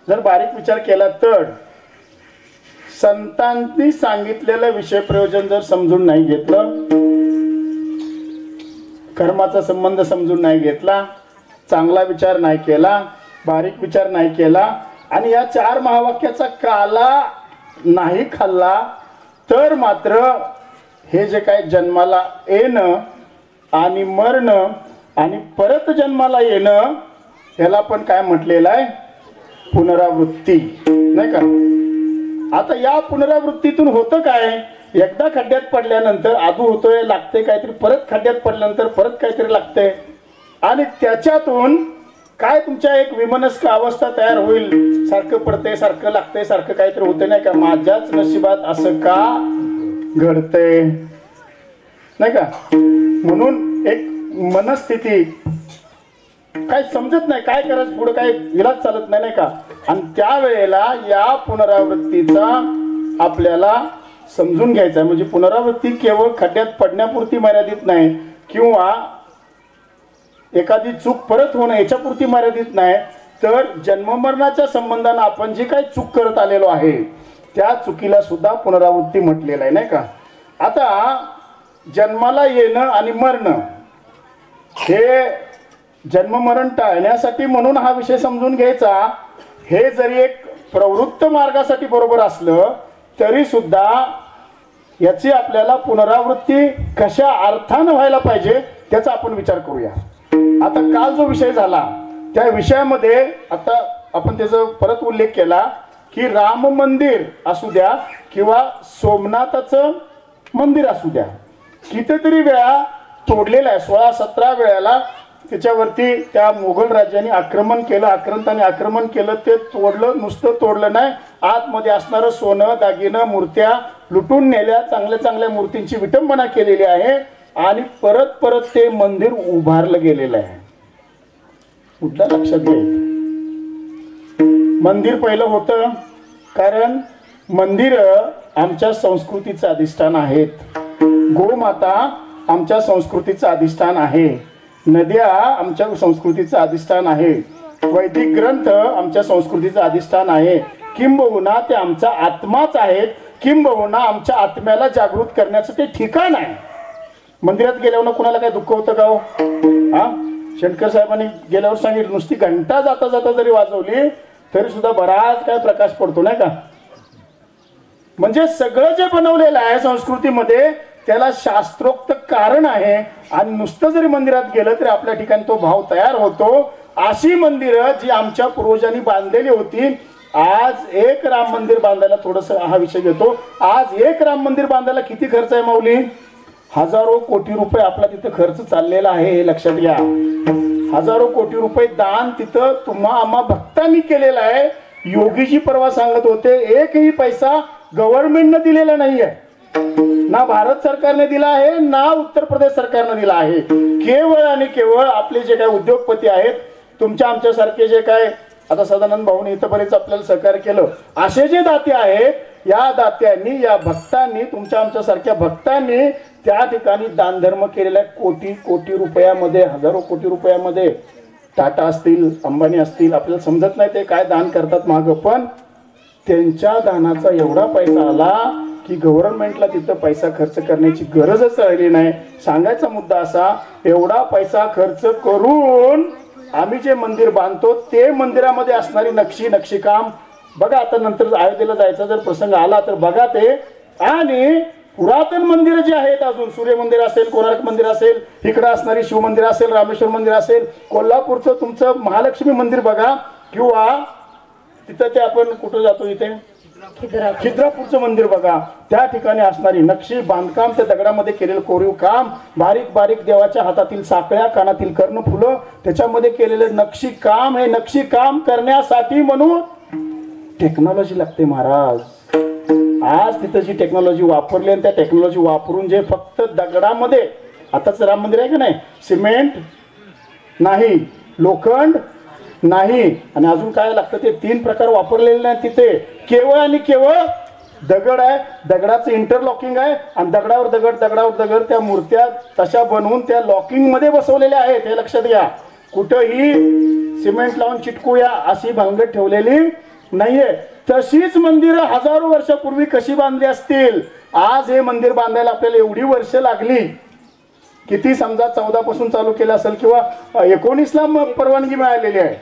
जर बारीक विचार केला तर संतांनी सांगितलेलं विषय प्रयोजन जर समजून नाही घेतलं, कर्माचा संबंध समजून नाही घेतला, चांगला विचार नाही केला, बारीक विचार नाही केला आणि या 4 महावाक्याचा काला नाही खाल्ला तर मात्र हे जे काय जन्माला येणं आणि मरणं आणि परत जन्माला येणं याला पण काय म्हटलेलं आहे पुनरावृत्ती नाही का. आता या पुनरावृत्तीतून होतं काय, एकदा खड्ड्यात पडल्यानंतर आदू होतोय लागते काहीतरी, परत खड्ड्यात पडल्यानंतर परत काहीतरी लागते आणि त्याच्यातून काय तुमच्या एक विमनस्क अवस्था तयार होईल. सारखं पडते सारखं लागते सारखं काहीतरी होते नाही का. माझ्याच नशिबात असं का घडतंय नाही का. म्हणून एक मनस्थिती काय समजत नाही काय करायचं पुढे काय विलाज चालत नाही नाही का. आणि त्यावेळेला या पुनरावृत्तीचा आपल्याला समजून घ्यायचा. म्हणजे पुनरावृत्ती केवळ खड्ड्यात पडण्यापुरती मर्यादित नाही किंवा एखादी चूक परत होणं याच्यापुरती मर्यादित नाही, तर जन्ममरणाच्या संबंधानं आपण जे काही चूक करत आलेलो आहे त्या चुकीला सुद्धा पुनरावृत्ती म्हटलेलं आहे नाही का. आता जन्माला येणं आणि मरणं हे जन्ममरण टाळण्यासाठी म्हणून हा विषय समजून घ्यायचा. हे जरी एक प्रवृत्त मार्गासाठी बरोबर असलं तरी सुद्धा याची आपल्याला पुनरावृत्ती कशा अर्थानं व्हायला पाहिजे त्याचा आपण विचार करूया. आता काल जो विषय झाला त्या विषयामध्ये आता आपण त्याचा परत उल्लेख केला की राम मंदिर असू द्या किंवा सोमनाथाचं मंदिर असू द्या कितीतरी वेळा तोडलेलं आहे. 16-17 वेळाला त्याच्यावरती त्या मुघल राज्याने आक्रमण केलं, आक्रांताने आक्रमण केलं, ते तोडलं. नुसतं तोडलं नाही, आतमध्ये असणारं सोनं दागिनं मूर्त्या लुटून नेल्या, चांगल्या चांगल्या मूर्तींची विटंबना केलेली आहे आणि परत परत ते मंदिर उभारलं गेलेलं आहे. मुद्दा लक्षात घ्यायचं. मंदिर पहिलं होतं कारण मंदिर आमच्या संस्कृतीचं अधिष्ठान आहेत. गोमाता आमच्या संस्कृतीचं अधिष्ठान आहे. नद्या आमच्या संस्कृतीचं अधिष्ठान आहे. वैदिक ग्रंथ आमच्या संस्कृतीचं अधिष्ठान आहे. किंबहुना ते आमचा आत्माच आहेत. किंबहुना आमच्या आत्म्याला जागृत करण्याचं ते ठिकाण आहे. मंदिरात गेल्यावर कुणाला काय दुःख होतं का हो? शेणकर साहेबांनी गेल्यावर सांगितलं नुसती घंटा जाता जाता जरी वाजवली तरी सुद्धा बराच काय प्रकाश पडतो नाही का. म्हणजे सगळं जे बनवलेलं आहे संस्कृतीमध्ये त्याला शास्त्रोक्त कारण आहे आणि नुसतं जरी मंदिरात गेलं तरी आपल्या ठिकाणी तो भाव तयार होतो. अशी मंदिरं जी आमच्या पूर्वजांनी बांधलेली होती. आज एक राम मंदिर बांधायला थोडस हा विषय घेतो. आज एक राम मंदिर बांधायला किती खर्च आहे माऊली? हजारो कोटी रुपये आपला तिथं खर्च चाललेला आहे, हे लक्षात घ्या. हजारो कोटी रुपये दान तिथं तुम्हा आम्हा भक्तांनी केलेला आहे. योगीजी परवा सांगत होते एकही पैसा गव्हर्नमेंटने दिलेला नाहीये, ना भारत सरकारने दिला आहे ना उत्तर प्रदेश सरकारने दिला आहे. केवळ आणि केवळ आपले जे काही उद्योगपती आहेत, तुमच्या आमच्यासारखे जे काय आता सदानंद भाऊने इथंपर्यंत आपल्याला सहकार्य केलं. असे जे दाते आहेत, या दात्यांनी, या भक्तांनी, तुमच्या आमच्या सारख्या भक्तांनी त्या ठिकाणी दानधर्म केलेला आहे. कोटी कोटी रुपयामध्ये, हजारो कोटी रुपयामध्ये. टाटा असतील, अंबानी असतील, आपल्याला समजत नाही ते काय दान करतात मागं, पण त्यांच्या दानाचा एवढा पैसा आला की गव्हर्नमेंटला तिथं पैसा खर्च करण्याची गरजच राहिली नाही. सांगायचा मुद्दा असा, एवढा पैसा खर्च करून आम्ही जे मंदिर बांधतो ते मंदिरामध्ये असणारी नक्षीकाम बघा. आता नंतर अयोध्येला जायचा जर प्रसंग आला तर बघा ते. आणि पुरातन मंदिरं जी आहेत, अजून सूर्य मंदिर असेल, कोणार्क मंदिर असेल, इकडं असणारी शिव मंदिर असेल, रामेश्वर मंदिर असेल, कोल्हापूरचं तुमचं महालक्ष्मी मंदिर बघा, किंवा तिथं ते आपण कुठं जातो इथे खिद्रापूरचं मंदिर बघा. त्या ठिकाणी असणारी नक्षी, बांधकाम, त्या दगडामध्ये केलेलं कोरीव काम, बारीक बारीक देवाच्या हातातील साखळ्या, कानातील कर्णफुलं, त्याच्यामध्ये केलेलं नक्षी काम. हे नक्षी काम करण्यासाठी म्हणून टेक्नॉलॉजी लागते महाराज. आज तिथं जी टेक्नॉलॉजी वापरली आणि त्या टेक्नॉलॉजी वापरून जे फक्त दगडामध्ये, आताच राम मंदिर आहे का नाही, सिमेंट नाही, लोखंड नाही, आणि अजून काय लागतं ते 3 प्रकार वापरलेले नाही तिथे. केवळ आणि केवळ दगड आहे, दगडाचं इंटरलॉकिंग आहे, आणि दगडावर दगड, दगडावर दगड, त्या मूर्त्या तशा बनवून त्या लॉकिंग मध्ये बसवलेल्या आहेत. हे लक्षात घ्या. कुठंही सिमेंट लावून चिटकूया अशी भानगड ठेवलेली नाहीये. तशीच मंदिरं हजारो वर्षापूर्वी कशी बांधली असतील. आज हे मंदिर बांधायला आपल्याला एवढी वर्ष लागली. किती समजा 14 पासून चालू केलं असेल, किंवा 19ला परवानगी मिळालेली आहे.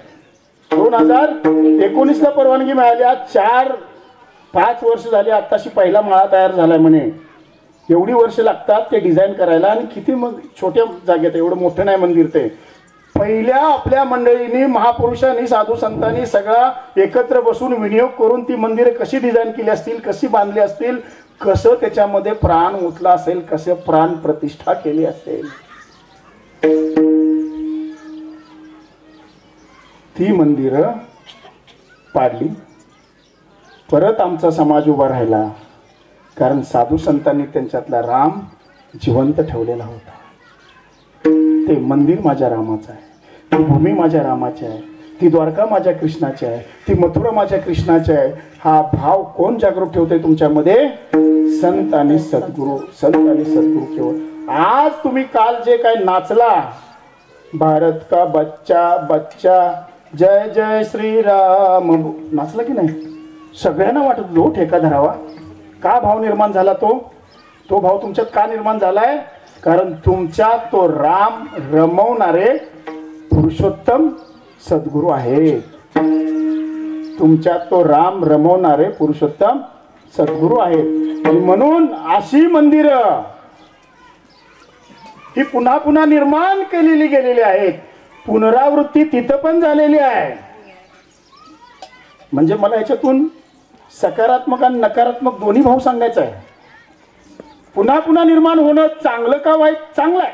2019ला परवानगी मिळाली. आज 4-5 वर्ष झाली. आताशी पहिला माळा तयार झालाय म्हणे. एवढी वर्ष लागतात ते डिझाईन करायला. आणि किती मग छोट्या जागेत, एवढं मोठं नाही मंदिर ते. पहिल्या आपल्या मंडळींनी, महापुरुषांनी, साधू संतांनी सगळा एकत्र बसून विनियोग करून ती मंदिरे कशी डिझाईन केली असतील, कशी बांधली असतील, कसं त्याच्यामध्ये प्राण ओतला असेल, कसं प्राण प्रतिष्ठा केली असेल. ती मंदिरं पाडली. परत आमचा समाज उभा राहिला, कारण साधू संतांनी त्यांच्यातला राम जिवंत ठेवलेला होता. ते मंदिर माझ्या रामाचं आहे, ती भूमी माझ्या रामाची आहे, ती द्वारका माझ्या कृष्णाची आहे, ती मथुरा माझ्या कृष्णाची आहे. हा भाव कोण जागृत ठेवतोय तुमच्यामध्ये? संत आणि सद्गुरू. संत आणि सद्गुरू केवळ. आज तुम्ही काल जे काय नाचला, भारत का बच्चा बच्चा जय जय श्रीराम, नाचला की नाही? सगळ्यांना वाटत तो ठेका धरावा. का भाव निर्माण झाला? तो भाव तुमच्यात का निर्माण झालाय? कारण तुमच्यात तो राम रमवणारे पुरुषोत्तम सद्गुरू आहे. तुमच्यात तो राम रमवणारे पुरुषोत्तम सद्गुरू आहेत. आणि म्हणून अशी मंदिरं ही पुन्हा पुन्हा निर्माण केलेली गेलेली आहेत. पुनरावृत्ती तिथं पण झालेली आहे. म्हणजे मला याच्यातून सकारात्मक आणि नकारात्मक दोन्ही भाव सांगायचा आहे. पुन्हा पुन्हा निर्माण होणं चांगलं का वाईट? चांगलं आहे.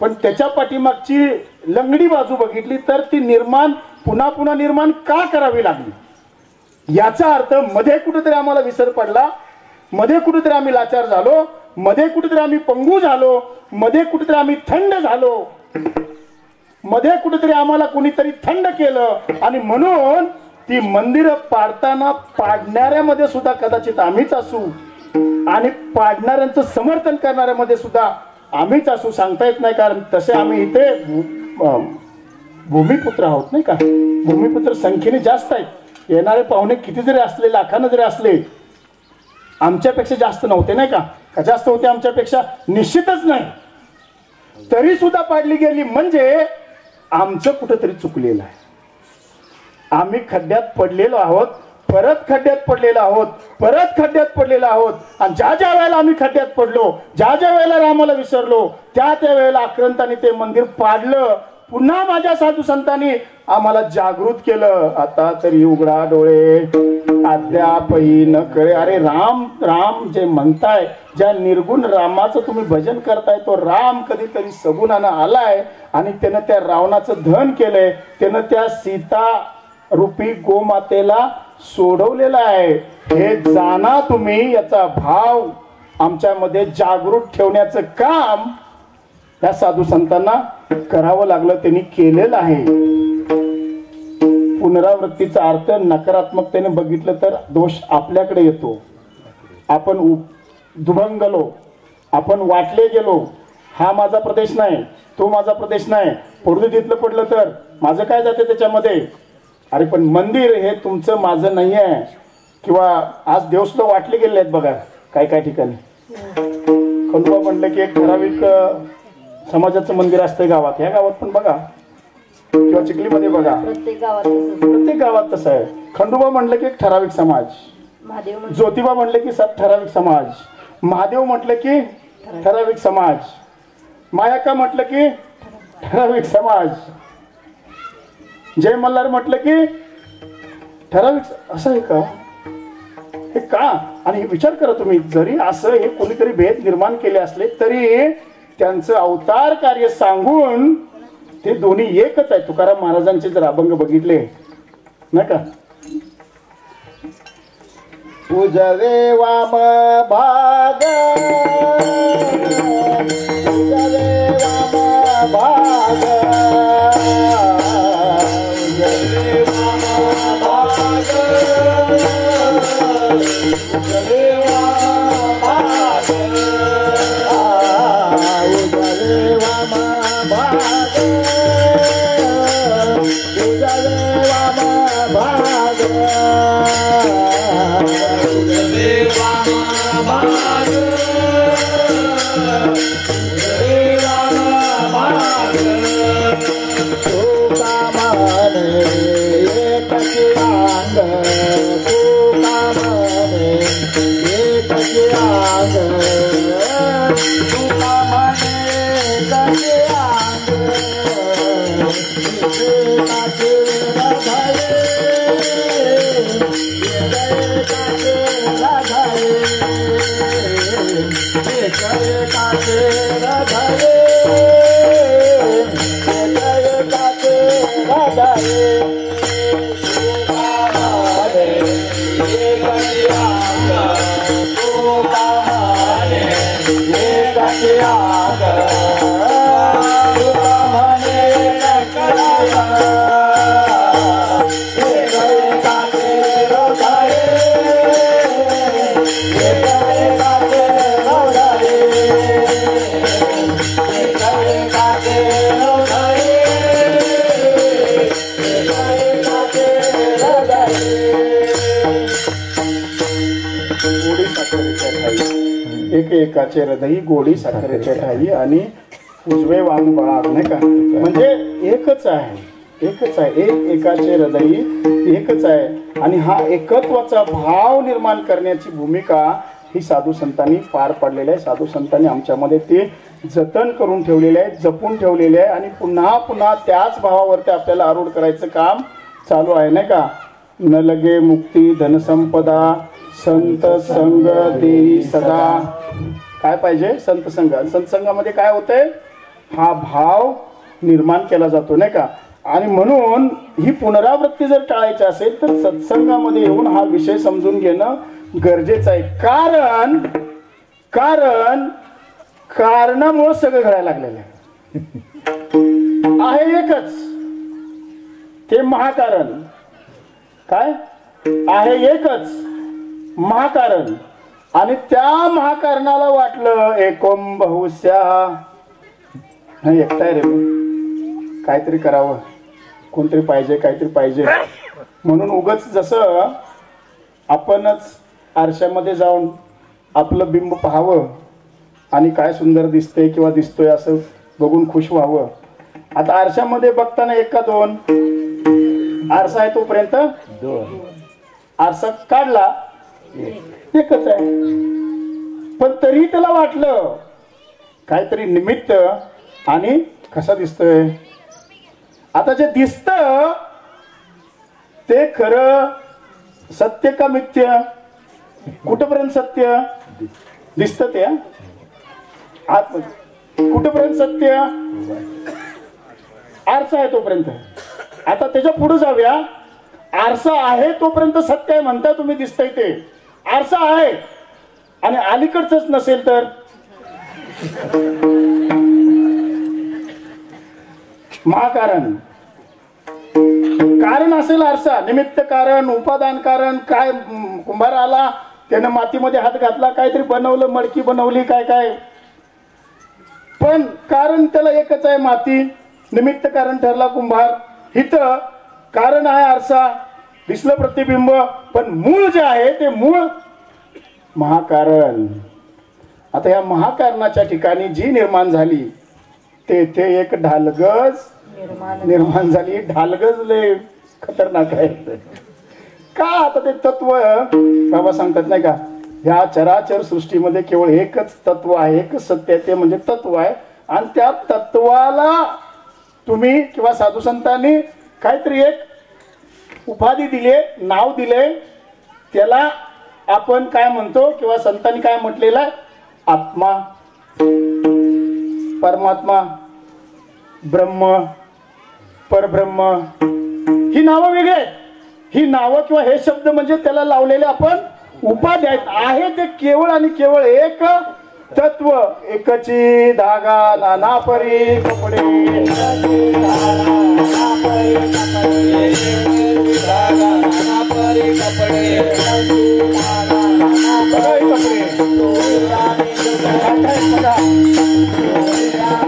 पण त्याच्या पाठीमागची लंगडी बाजू बघितली तर ती पुन्हा पुन्हा निर्माण का करावी लागली, याचा अर्थ मध्ये कुठेतरी आम्हाला विसर पडला, मध्ये कुठेतरी आम्ही लाचार झालो, मध्ये कुठेतरी आम्ही पंगू झालो, मध्ये कुठेतरी आम्ही थंड झालो, मध्ये कुठेतरी आम्हाला कोणीतरी थंड केलं. आणि म्हणून ती मंदिरं पाडताना पाडणाऱ्यामध्ये सुद्धा कदाचित आम्हीच असू, आणि पाडणाऱ्यांचं समर्थन करणाऱ्यामध्ये सुद्धा आम्हीच असू. सांगता येत नाही, कारण तसे आम्ही इथे भूमिपुत्र आहोत, नाही का? भूमिपुत्र संख्येने जास्त आहेत. येणारे पाहुणे किती जरी असले, लाखानं जरी असले, आमच्यापेक्षा जास्त नव्हते, नाही का? जास्त होते आमच्यापेक्षा? निश्चितच नाही. तरी सुद्धा पाडली गेली म्हणजे आमचं कुठंतरी चुकलेलं आहे. आम्ही खड्ड्यात पडलेलो आहोत, परत खड्ड्यात पडलेलो आहोत, परत खड्ड्यात पडलेलो आहोत. आणि ज्या ज्या वेळेला आम्ही खड्ड्यात पडलो, ज्या ज्या वेळेला रामाला विसरलो, त्या त्या वेळेला आक्रांतांनी ते मंदिर पाडलं. पुन्हा माझ्या साधू संतांनी आम्हाला जागृत केलं. आता तरी उघडा डोळे, अद्यापही न कळे. अरे राम राम जे म्हणताय, ज्या निर्गुण रामाचं तुम्ही भजन करताय, तो राम कधीतरी सगुणानं आलाय आणि त्यानं त्या रावणाचं धन केलंय. त्यानं त्या सीता रूपी गोमातेला सोडवलेला आहे. हे जाणा तुम्ही. याचा भाव आमच्यामध्ये जागृत ठेवण्याचं काम या साधू संतांना करावं लागलं, त्यांनी केलेलं आहे. पुनरावृत्तीचा अर्थ नकारात्मकतेने बघितलं तर दोष आपल्याकडे येतो. आपण दुभंगलो, आपण वाटले गेलो, हा माझा प्रदेश नाही, तो माझा प्रदेश नाही, पोर्तुगीजला पडलं तर माझं काय जाते त्याच्यामध्ये. अरे पण मंदिर हे तुमचं माझं नाही आहे. किंवा आज देव सुद्धा वाटले गेले आहेत बघा काय काय ठिकाणी. खंडोबा म्हणलं की एक ठराविक समाजाचं मंदिर असतंय गावात. ह्या गावात पण बघा किंवा चिखलीमध्ये बघा, प्रत्येक गावात तसं आहे. खंडोबा म्हणलं की एक ठराविक समाज, ज्योतिबा म्हणलं की ठराविक समाज, महादेव म्हटलं की ठराविक समाज, मायाका म्हटलं की ठराविक समाज, जय मल्हार म्हटलं की ठराविक. असं आहे का हे का? आणि विचार करा तुम्ही, जरी असं हे कोणीतरी भेद निर्माण केले असले तरी त्यांचं अवतार कार्य सांगून ते दोन्ही एकच आहे. तुकाराम महाराजांचे जर अभंग बघितले नाही का, उजवे वाम भाग, उजवे वाम भाग, उजवे वाम भाग, उजवे वाम भाग, उजवे वाम भाग, उजवे वाम भाग, एकाचे हृदय गोडी साखरेच्या ठाई आणि उजवे वाम भाग नाही का, म्हणजे एकच आहे, एकच आहे. एकाचे हृदय एकच आहे. आणि हा एकत्वाचा भाव निर्माण करण्याची भूमिका ही साधू संतांनी पार पाडलेली आहे. साधू संतांनी आमच्यामध्ये ते जतन करून ठेवलेले आहे, जपून ठेवलेले आहे. आणि पुन्हा पुन्हा त्याच भावावरती आपल्याला आरूढ करायचं काम चालू आहे नाही का. न लगे मुक्ती धनसंपदा, संत संग देई सदा. काय पाहिजे? संत संघ. संत संघामध्ये काय होतंय? हा भाव निर्माण केला जातो नाही का. आणि म्हणून ही पुनरावृत्ती जर टाळायची असेल तर सत्संगामध्ये येऊन हा विषय समजून घेणं गरजेचं आहे. कारणामुळे सगळं घडायला लागलेलं आहे एकच, ते महाकारण. काय आहे? एकच महाकारण. आणि त्या महाकारणाला वाटलं एकोम बहुस्या, एकटा आहे रे, काहीतरी करावं, कोणतरी पाहिजे, काहीतरी पाहिजे म्हणून उगच जसं आपणच आरशामध्ये जाऊन आपलं बिंब पाहावं आणि काय सुंदर दिसते किंवा दिसतोय असं बघून खुश व्हावं. आता आरशामध्ये बघताना एक का दोन आरसा आहे, तोपर्यंत दोन. आरसा काढला एकच आहे. पण तरी त्याला वाटलं काहीतरी निमित्त आणि कसा दिसतोय. आता जे दिसत ते खरं सत्य का मिथ्य? कुठपर्यंत सत्य दिसत ते आतमध्ये, कुठपर्यंत सत्य? आरसा आहे तोपर्यंत. आता त्याच्या पुढे जाऊया. आरसा आहे तोपर्यंत सत्य आहे म्हणता तुम्ही, दिसतंय ते आरसा आहे. आणि अलीकडचंच नसेल तर महाकारण. कारण असेल आरसा, निमित्त कारण, उपादान कारण, काय कुंभार आला त्यानं मातीमध्ये हात घातला, काहीतरी बनवलं, मडकी बनवली, काय काय, पण कारण त्याला एकच आहे, माती. निमित्त कारण ठरला कुंभार. इथं कारण आहे आरसा, दिसलं प्रतिबिंब, पण मूळ जे आहे ते मूळ महाकारण. आता या महाकारणाच्या ठिकाणी जी निर्माण झाली तेथे एक ढालगज निर्माण झाली. ढालगज लय खतरनाक आहे. का? आता ते तत्व बाबा सांगतात नाही का, ह्या चराचर सृष्टीमध्ये केवळ एकच तत्व आहे, एकच सत्य आहे, ते म्हणजे तत्व आहे. आणि त्या तत्वाला तुम्ही किंवा साधू संतांनी काहीतरी एक उपाधी दिले, नाव दिले, त्याला आपण काय म्हणतो किंवा संतांनी काय म्हटलेलं आहे, आत्मा, परमात्मा, ब्रह्म, परब्रह्म. ही नावं वेगळी आहेत. ही नावं किंवा हे शब्द म्हणजे त्याला लावलेले आपण उपाधी आहेत. आहे ते केवळ आणि केवळ एक तत्व. एकची धागा नाना परी कपडे,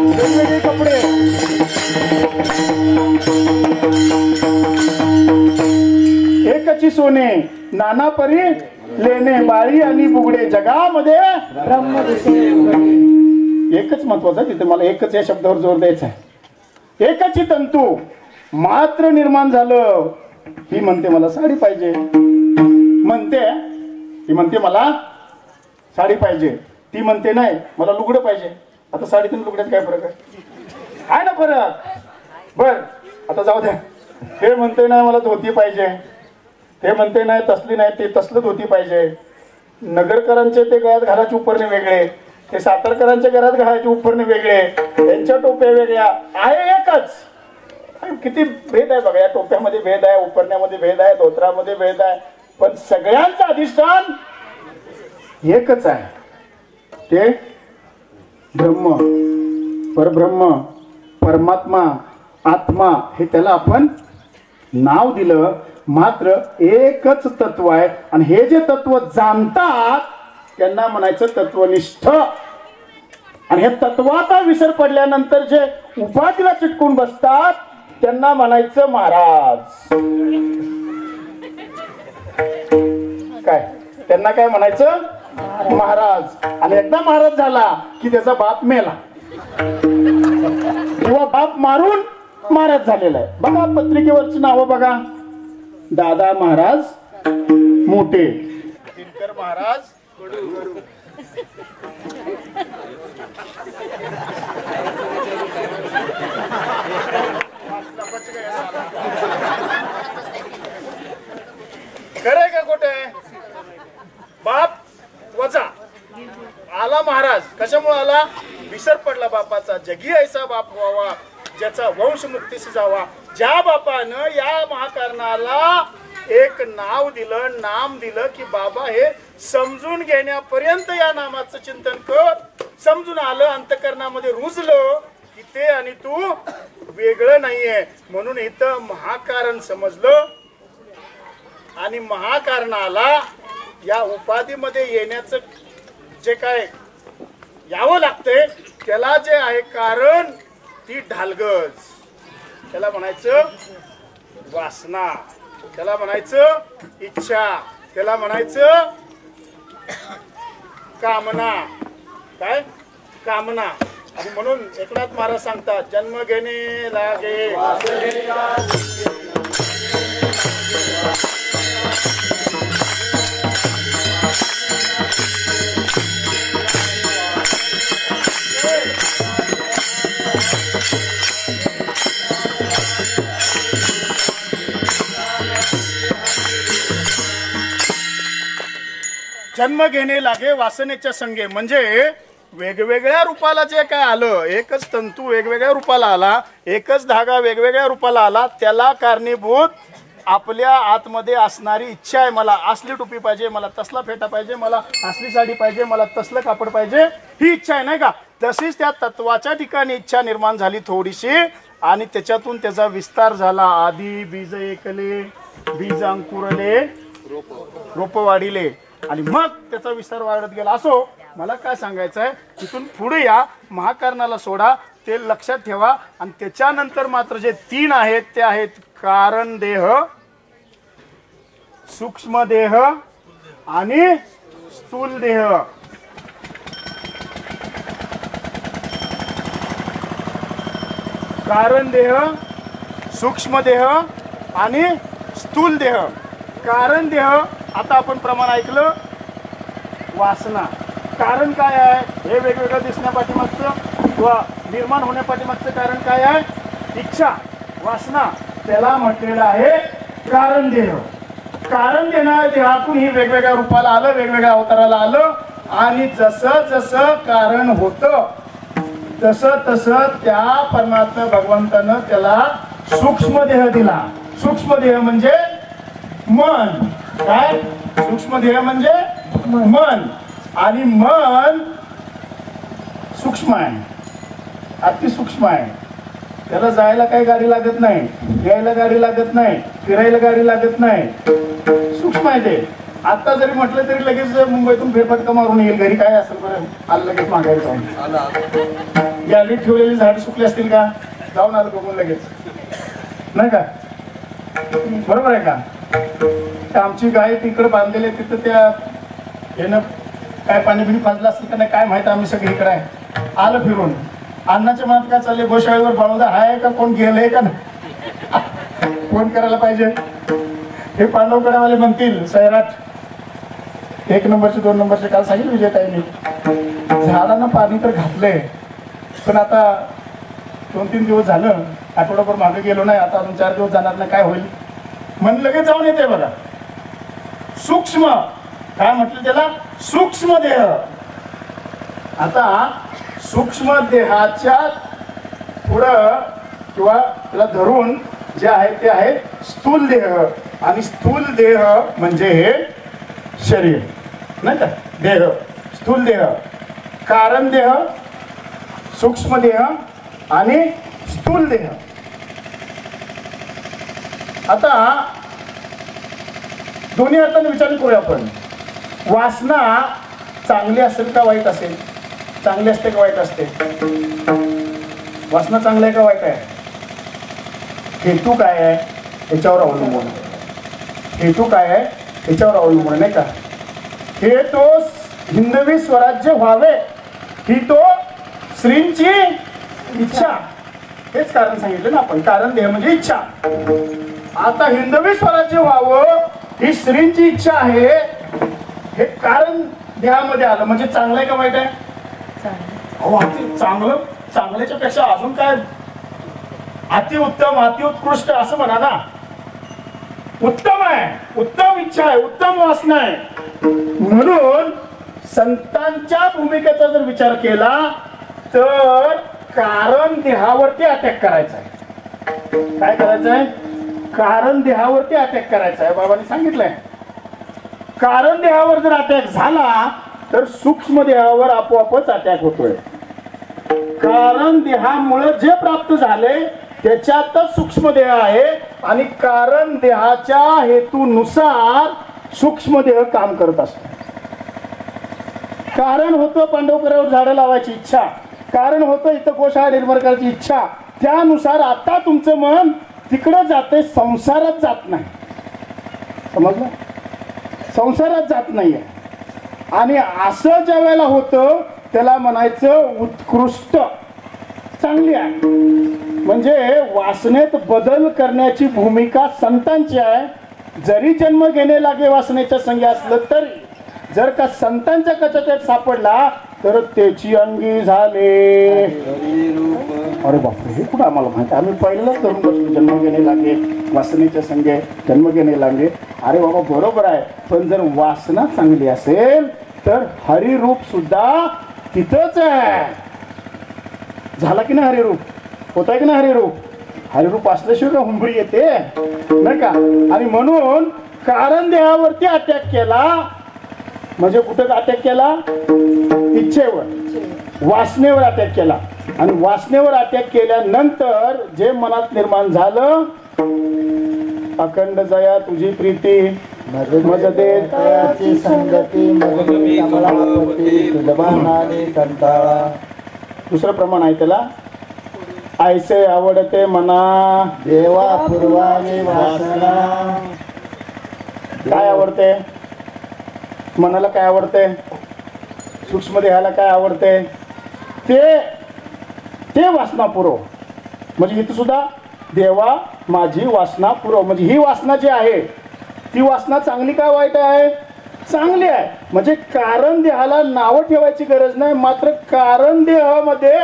वेगवेगळे कपडे, एकची सोने नाना परी लेणे, बाळी आणि बुगडे, जगामध्ये ब्रह्म दिसे. एकच महत्वाचं आहे तिथे, मला एकच या शब्दावर जोर द्यायचा आहे. एकची तंतू मात्र निर्माण झालं. ही म्हणते मला साडी पाहिजे, ती म्हणते मला साडी पाहिजे, ती म्हणते नाही मला लुगडं पाहिजे. आता साडीतून लुगड्यात काय फरक आहे ना फरक? बर आता जाऊ द्या. हे म्हणते नाही मला धोती पाहिजे, ते म्हणते नाही तसली नाही, ते तसलं धोती पाहिजे. नगरकरांचे ते गळ्यात घालायचे उपरणे वेगळे, ते सातारकरांच्या घरात घालायचे उपरणे वेगळे, त्यांच्या टोप्या वेगळ्या. आहे एकच. किती भेद आहे बघा, या टोप्यामध्ये भेद आहे, उपरण्यामध्ये भेद आहे, धोत्रामध्ये भेद आहे, पण सगळ्यांचं अधिष्ठान एकच आहे, ते ब्रह्म, परब्रह्म, परमात्मा, आत्मा. हे त्याला आपण नाव दिलं. मात्र एकच तत्व आहे. आणि हे जे तत्व जाणतात त्यांना म्हणायचं तत्वनिष्ठ. आणि हे तत्वाचा विसर पडल्यानंतर जे उपाधीला चिटकून बसतात त्यांना म्हणायचं महाराज. काय त्यांना काय म्हणायचं? महाराज. आणि एकदा महाराज झाला की त्याचा बाप मेला किंवा बाप मारून महाराज झालेला आहे. बघा पत्रिकेवरची नावं बघा. दादा महाराज मोठे, दिनकर महाराज खरंय का खोटं आहे? बाप वजा आला महाराज. कशामुळे आला? विसर पडला बापाचा. जगी ऐसा बाप व्हावा ज्याचा वंश मुक्तीस जावा. ज्या बापानं या महाकारणाला एक नाव दिलं, नाम दिलं की बाबा हे समजून घेण्यापर्यंत या नामाचं चिंतन कर. समजून आलं, अंतकरणामध्ये रुजलं की ते आणि तू वेगळं नाहीये. म्हणून इथं महाकारण समजलं. आणि महाकारणाला या उपाधीमध्ये येण्याचं जे काय यावं लागतंय त्याला जे आहे कारण ती ढालगज. त्याला म्हणायचं वासना, त्याला म्हणायचं इच्छा, त्याला म्हणायचं कामना. काय? कामना. आणि म्हणून एकनाथ महाराज सांगतात जन्म घेणे लागे जन्म घेणे लागे वासनेच्या संगे. म्हणजे वेगवेगळ्या रूपाला जे काय आलं, एकच तंतू वेगवेगळ्या रूपाला आला, एकच धागा वेगवेगळ्या रूपाला आला, त्याला कारणीभूत आपल्या आतमध्ये असणारी इच्छा आहे. मला असली टोपी पाहिजे, मला तसला फेटा पाहिजे, मला असली साडी पाहिजे, मला तसलं कापड पाहिजे, ही इच्छा आहे नाही का? तशीच त्या तत्वाच्या ठिकाणी इच्छा निर्माण झाली थोडीशी. आणि त्याच्यातून त्याचा विस्तार झाला. आधी बीज एकले, बीज अंकुरले, रोप वाढिले आणि मग त्याचा विस्तार वाढत गेला. असो, मला काय सांगायचं आहे, तिथून पुढे या महाकारणाला सोडा, ते लक्षात ठेवा. आणि त्याच्यानंतर मात्र जे 3 आहेत ते आहेत कारण देह, सूक्ष्म देह आणि स्थूल देह. कारण देह, सूक्ष्म देह आणि स्थूल देह. कारण देह, आता आपण प्रमाण ऐकलं, वासना. कारण काय आहे? हे वेगवेगळं दिसण्यापाठीमागचं किंवा निर्माण होण्यापाठीमागचं कारण काय आहे? इच्छा, वासना. त्याला म्हटलेलं आहे कारण देह. कारण देणाऱ्या देहातून ही वेगवेगळ्या रूपाला आलं, वेगवेगळ्या अवताराला आलं. आणि जसं जसं कारण होतं तसं तसं त्या परमात्मा भगवंतानं त्याला सूक्ष्म देह दिला. सूक्ष्म देह म्हणजे मन. काय? सूक्ष्म देह म्हणजे मन. आणि मन सूक्ष्म आहे, अतिसूक्ष्म आहे. त्याला जायला काही गाडी लागत नाही, यायला गाडी लागत नाही, फिरायला गाडी लागत नाही. सूक्ष्म आहे ते. आता जरी म्हटलं तरी लगेच मुंबईतून फेरफटका मारून येईल घरी. काय असेल बरं, आलं लगेच मागायचं. गॅलरीत ठेवलेली झाड सुकली असतील का? जाऊन आलं बघून लगेच, नाही का? बरोबर आहे का? आमची गाय तिकडे बांधलेली आहे, तिथं त्या यानं काय पाणी बिणी पाजलं असेल का नाही काय माहित. आम्ही सगळे इकडे आहे. आलं फिरून. अण्णाच्या मनात काय चाललंय? गोशाळेवर बाळूदा आहे का, कोण गेलंय का नाही? फोन करायला पाहिजे. हे पांडवकडावाले म्हणतील सैराट 1 नंबरचे 2 नंबरचे. काल सांगितलं विजयताईंनी, झाडांना पाणी तर घातलंय, पण आता 2-3 दिवस झालं, आठवडाभर मागे गेलो नाही, आता अजून 4 दिवस जाणार नाही, काय होईल म्हणून लगेच जाऊन येते बघा. सूक्ष्म, काय म्हटलं त्याला? सूक्ष्म देह. आता सूक्ष्म देहाच्या पुढं किंवा त्याला धरून जे आहे ते आहे स्थूल देह. आणि स्थूल देह म्हणजे हे शरीर, नाही का? देह, स्थूल देह, कारण देह, सूक्ष्म देह आणि स्थूल देह. आता दोन्ही अर्थाने विचार करूया आपण. वासना चांगली असेल का वाईट असेल? चांगली असते का वाईट असते? वासना चांगली आहे का वाईट आहे? हेतू काय आहे याच्यावर अवलंबून. हेतू काय आहे याच्यावर अवलंबून, नाही का? हे तो हिंदवी स्वराज्य व्हावे ही तो श्रींची इच्छा. हेच कारण सांगितलं ना आपण. कारण देह म्हणजे इच्छा. आता हिंदवी स्वराज्य व्हावं ही श्रींची इच्छा आहे. हे कारण देहामध्ये आलं म्हणजे चांगलं आहे का वाईट आहे? अहो, अति चांगलं. चांगल्याच्या पेक्षा अजून काय? अतिउत्तम, अतिउत्कृष्ट असं म्हणा ना. उत्तम आहे, उत्तम इच्छा आहे, उत्तम वासना आहे. म्हणून संतांच्या भूमिकेचा जर विचार केला तर कारण देहावरती अटॅक करायचा आहे. काय करायचं आहे? कारण देहावरती अटॅक करायचा आहे. बाबांनी सांगितलंय. कारण देहावर जर अटॅक झाला तर सूक्ष्म देहावर आपोआपच अटॅक होतोय. कारण देहामुळे जे प्राप्त झाले त्याच्यातच सूक्ष्म देह आहे. आणि कारण देहाच्या हेतूनुसार सूक्ष्म देह काम करत असतो. कारण होतं पांडवकऱ्यावर झाडं लावायची इच्छा, कारण होतं इथं गोशाळा निर्माण करायची इच्छा. त्यानुसार आता तुमचं मन तिकडं जाते, संसारात जात नाही. समजलं? संसारात जात नाहीये. आणि असं ज्या वेळेला होतं त्याला म्हणायचं उत्कृष्ट, चांगली आहे. म्हणजे वासनेत बदल करण्याची भूमिका संतांची आहे. जरी जन्म घेणे लागे वासनेच्या संगी असलं तरी जर का संतांच्या कचाट्यात सापडला तर त्याची अंगी झाले. अरे बापरे, हे कुठं आम्हाला माहिती? आम्ही पहिल्याच धरून बसलो, जन्म घेणे लागे वासनेच्या संगे, जन्म घेणे लागे. अरे बाबा बरोबर आहे, पण जर वासना चांगली असेल तर हरिरूप सुद्धा तिथंच आहे. झाला की नाही हरिरूप? होत आहे की नाही हरिरूप? हरिरूप असल्याशिवाय का हुंबरी येते, नाही का? आणि म्हणून कारण देहावरती अटॅक केला म्हणजे कुठं अटॅक केला? इच्छेवर, वासनेवर अटॅक केला. आणि वासनेवर अटॅक केल्यानंतर जे मनात निर्माण झालं, अखंड जया तुझी प्रीती मज दे तयाची संगती मगरी कमलापती तुझबानाने कंटाळा. दुसरं प्रमाण आहे त्याला, ऐसे आवडते मना. देवा पूर्वाने वासना. काय आवडते मनाला? काय आवडते? सूक्ष्म देहाला काय आवडते? ते वासना पुरव. म्हणजे इथं सुद्धा देवा माझी वासना पुरव. म्हणजे ही वासना जी आहे ती वासना चांगली का वाईट आहे? चांगली आहे. म्हणजे कारण देहाला नावं ठेवायची गरज नाही, मात्र कारण देहामध्ये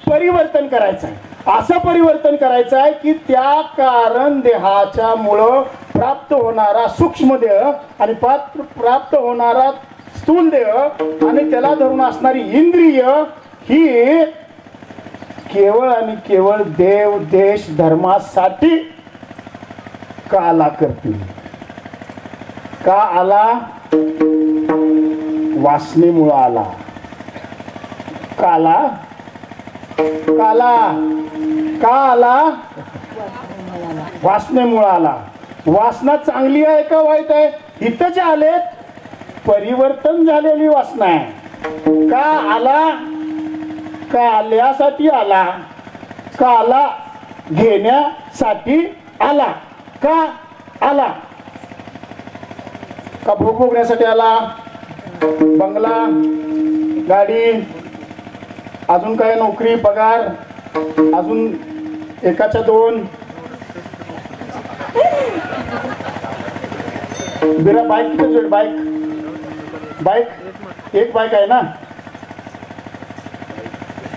परिवर्तन करायचं आहे. असं परिवर्तन करायचं आहे की त्या कारण देहाच्या मुळे प्राप्त होणारा सूक्ष्म देह आणि प्राप्त होणारा स्थूल देह आणि त्याला धरून असणारी इंद्रिय ही केवळ आणि केवळ देव देश धर्मासाठी का आला करतील. का आला? वासनेमुळं आला. काला काला का आला? वासनेमुळं आला. वासना चांगली आहे का वाईट आहे? इथं जे आलेत परिवर्तन झालेली वासना आहे. का आला? का आल्यासाठी आला? का आला? घेण्यासाठी आला. का आला? का भोग भोगण्यासाठी आला? बंगला, गाडी, अजून काय नोकरी, पगार, अजून एकाच्या दोन बिरा. बाईक किती जोड? बाईक एक बाईक आहे ना,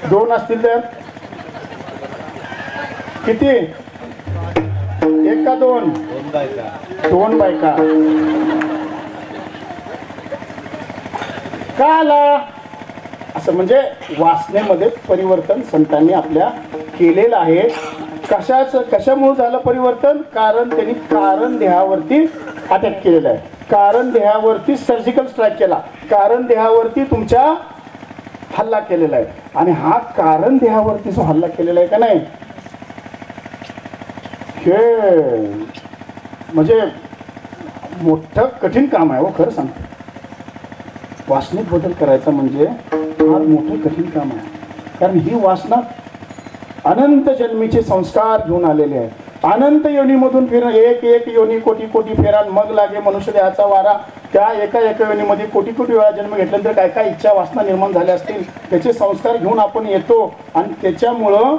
दोन असतील तर किती? एक का दोन? दोन बायका. का आला? असं म्हणजे वासनेमध्ये परिवर्तन संतांनी आपल्या केलेलं आहे. कशामुळे झालं परिवर्तन? कारण त्यांनी कारण देहावरती अटॅक केलेला आहे. कारण देहावरती सर्जिकल स्ट्राईक केला. कारण देहावरती तुमच्या हल्ला केलेला आहे. आणि हा कारण देहावरती जो हल्ला केलेला आहे का नाही, हे म्हणजे मोठं कठीण काम आहे हो. खरं सांगतो, वासनेत बदल करायचा म्हणजे फार मोठं कठीण काम आहे. कारण ही वासना अनंत जन्मीचे संस्कार घेऊन आलेले आहेत. अनंत योनीमधून फिरणं, एक योनी कोटी कोटी फेरा मग लागे मनुष्य देहाचा वारा. त्या एका योनीमध्ये कोटी कोटी वेळा जन्म घेतल्यानंतर काय काय इच्छा वासना निर्माण झाल्या असतील त्याचे संस्कार घेऊन आपण येतो. आणि त्याच्यामुळं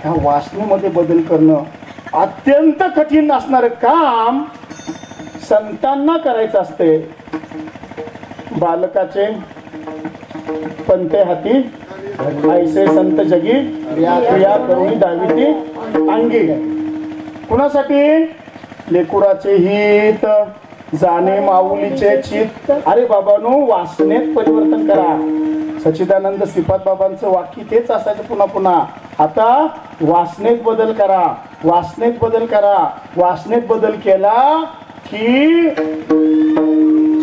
ह्या वासनेमध्ये बदल करणं अत्यंत कठीण असणारं काम संतांना करायचं असते. बालकाचे पंते हाती ऐसे संत जगी क्रिया करुणी दाविती अंगी. कुणासाठी? लेकुराचे हित जाणे माऊलीचे चित्त. अरे बाबांनो, वासनेत परिवर्तन करा. सच्चिदानंद श्रीपाद बाबांचं वाक्य तेच असायचं पुन्हा पुन्हा. आता वासनेत बदल करा, वासनेत बदल करा. वासनेत बदल केला की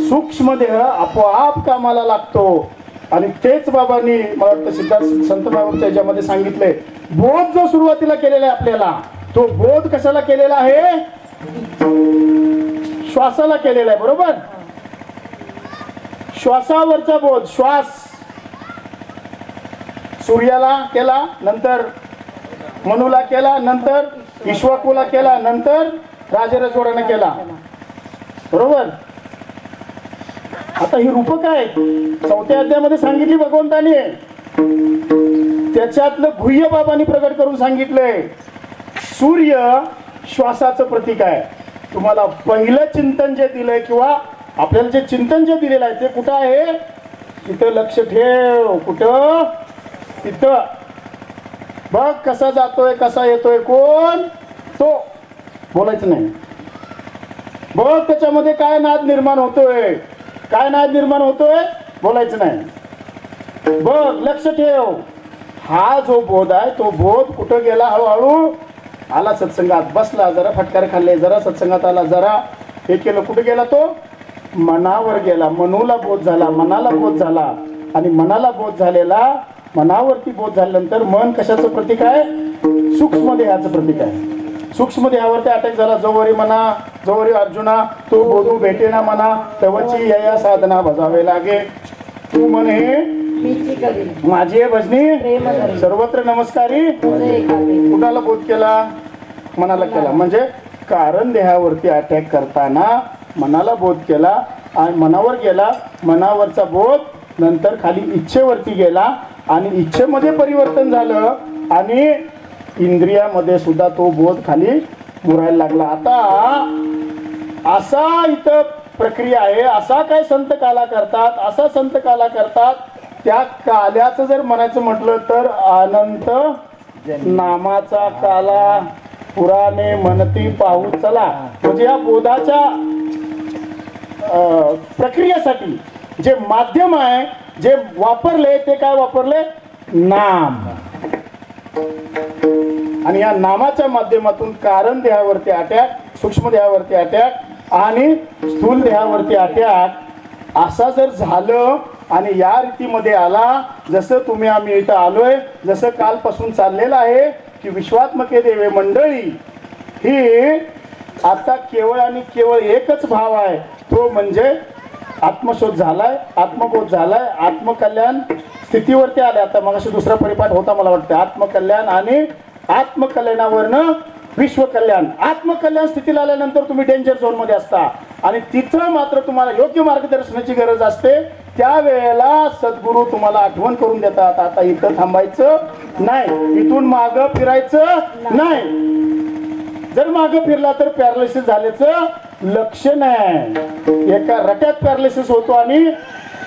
सूक्ष्म देह आपोआप कामाला लागतो. आणि तेच बाबांनी मला वाटतं सिद्धार्थ संत बाबांच्या याच्यामध्ये सांगितलंय. बोध जो सुरुवातीला केलेला आहे आपल्याला, तो बोध कशाला केलेला आहे? श्वासाला केलेला आहे. बरोबर? श्वासावरचा बोध. श्वास सूर्याला केला, नंतर मनुला केला, नंतर ईश्वकुला केला, नंतर राजरजोडाने केला. बरोबर? आता ही रूपक आहे, 4थ्या अध्यायामध्ये सांगितली भगवंताने. त्याच्यातलं गुह्य बाबांनी प्रकट करून सांगितलंय. सूर्य श्वासाचं प्रतीक आहे. तुम्हाला पहिलं चिंतन जे दिलंय किंवा आपल्याला जे चिंतन जे दिलेलं आहे ते कुठं आहे? तिथं लक्ष ठेव. कुठं? तिथं. बघ कसा जातोय, कसा येतोय, कोण तो. बोलायचं नाही. बघ त्याच्यामध्ये काय नाद निर्माण होतोय, काय नाद निर्माण होतोय, बोलायचं नाही. बघ, लक्ष ठेव. हा जो बोध आहे तो बोध कुठं गेला? हळूहळू आला सत्संगात, बसला, जरा फटकार खाल्ले, जरा सत्संगात आला, जरा हे केलं. कुठे गेला तो? मनावर गेला. मनूला बोध झाला, मनाला बोध झाला. आणि मनाला बोध झालेला मनावरती बोध झाल्यानंतर मन कशाचं प्रतीक आहे? सूक्ष्म देहाचं प्रतीक आहे. सूक्ष्म देहावरती अटॅक झाला. जोवरी म्हणा जोवरी अर्जुना तू बोधू भेटेना म्हणा तवची या साधना बजावे लागे. तू म्हणे मीची करी माझी आहे भजनी प्रेम धरी. सर्वत्र नमस्कारी. तुझे एकावे. कुणाला बोध केला? मनाला केला. म्हणजे कारण देहावरती अटॅक करताना मनाला बोध केला आणि मनावर गेला. मनावरचा बोध नंतर खाली इच्छेवरती गेला आणि इच्छेमध्ये परिवर्तन झालं आणि इंद्रियामध्ये सुद्धा तो बोध खाली मुरायला लागला. आता असा इथं प्रक्रिया आहे. असा काय संत काला करतात? असा संत काला करतात त्या काल्याचं जर म्हणायचं म्हटलं तर अनंत नामाचा काला पुराणे म्हणती पाहू चला. म्हणजे या बोधाच्या प्रक्रियेसाठी जे माध्यम आहे जे वापरले ते काय वापरले? नाम. आणि या नामाच्या माध्यमातून कारण देहावरती अटॅक, सूक्ष्म देहावरती अटॅक आणि स्थूल देहावरती अटॅक असा जर झालं आणि या रीतीमध्ये आला जसं तुम्ही आम्ही इथं आलोय, जसं कालपासून चाललेलं आहे की विश्वात्मके देवे मंडळी ही आता केवळ आणि केवळ एकच भाव आहे तो म्हणजे आत्मशोध झालाय, आत्मबोध झालाय, आत्मकल्याण स्थितीवरती आले. आता मग दुसरा परिपाठ होता मला वाटतं आत्मकल्याण आणि आत्मकल्याणावरनं विश्वकल्याण. आत्मकल्याण स्थितीला आल्यानंतर तुम्ही डेंजर झोन मध्ये असता आणि तिथं मात्र तुम्हाला योग्य मार्गदर्शनाची गरज असते. त्यावेळेला सद्गुरू तुम्हाला आठवण करून देतात आता इथं थांबायचं नाही, इथून मागं फिरायचं नाही. जर मागं फिरला तर पॅरालिसिस झाल्याचं लक्षण आहे. एका रट्यात पॅरालिसिस होतो आणि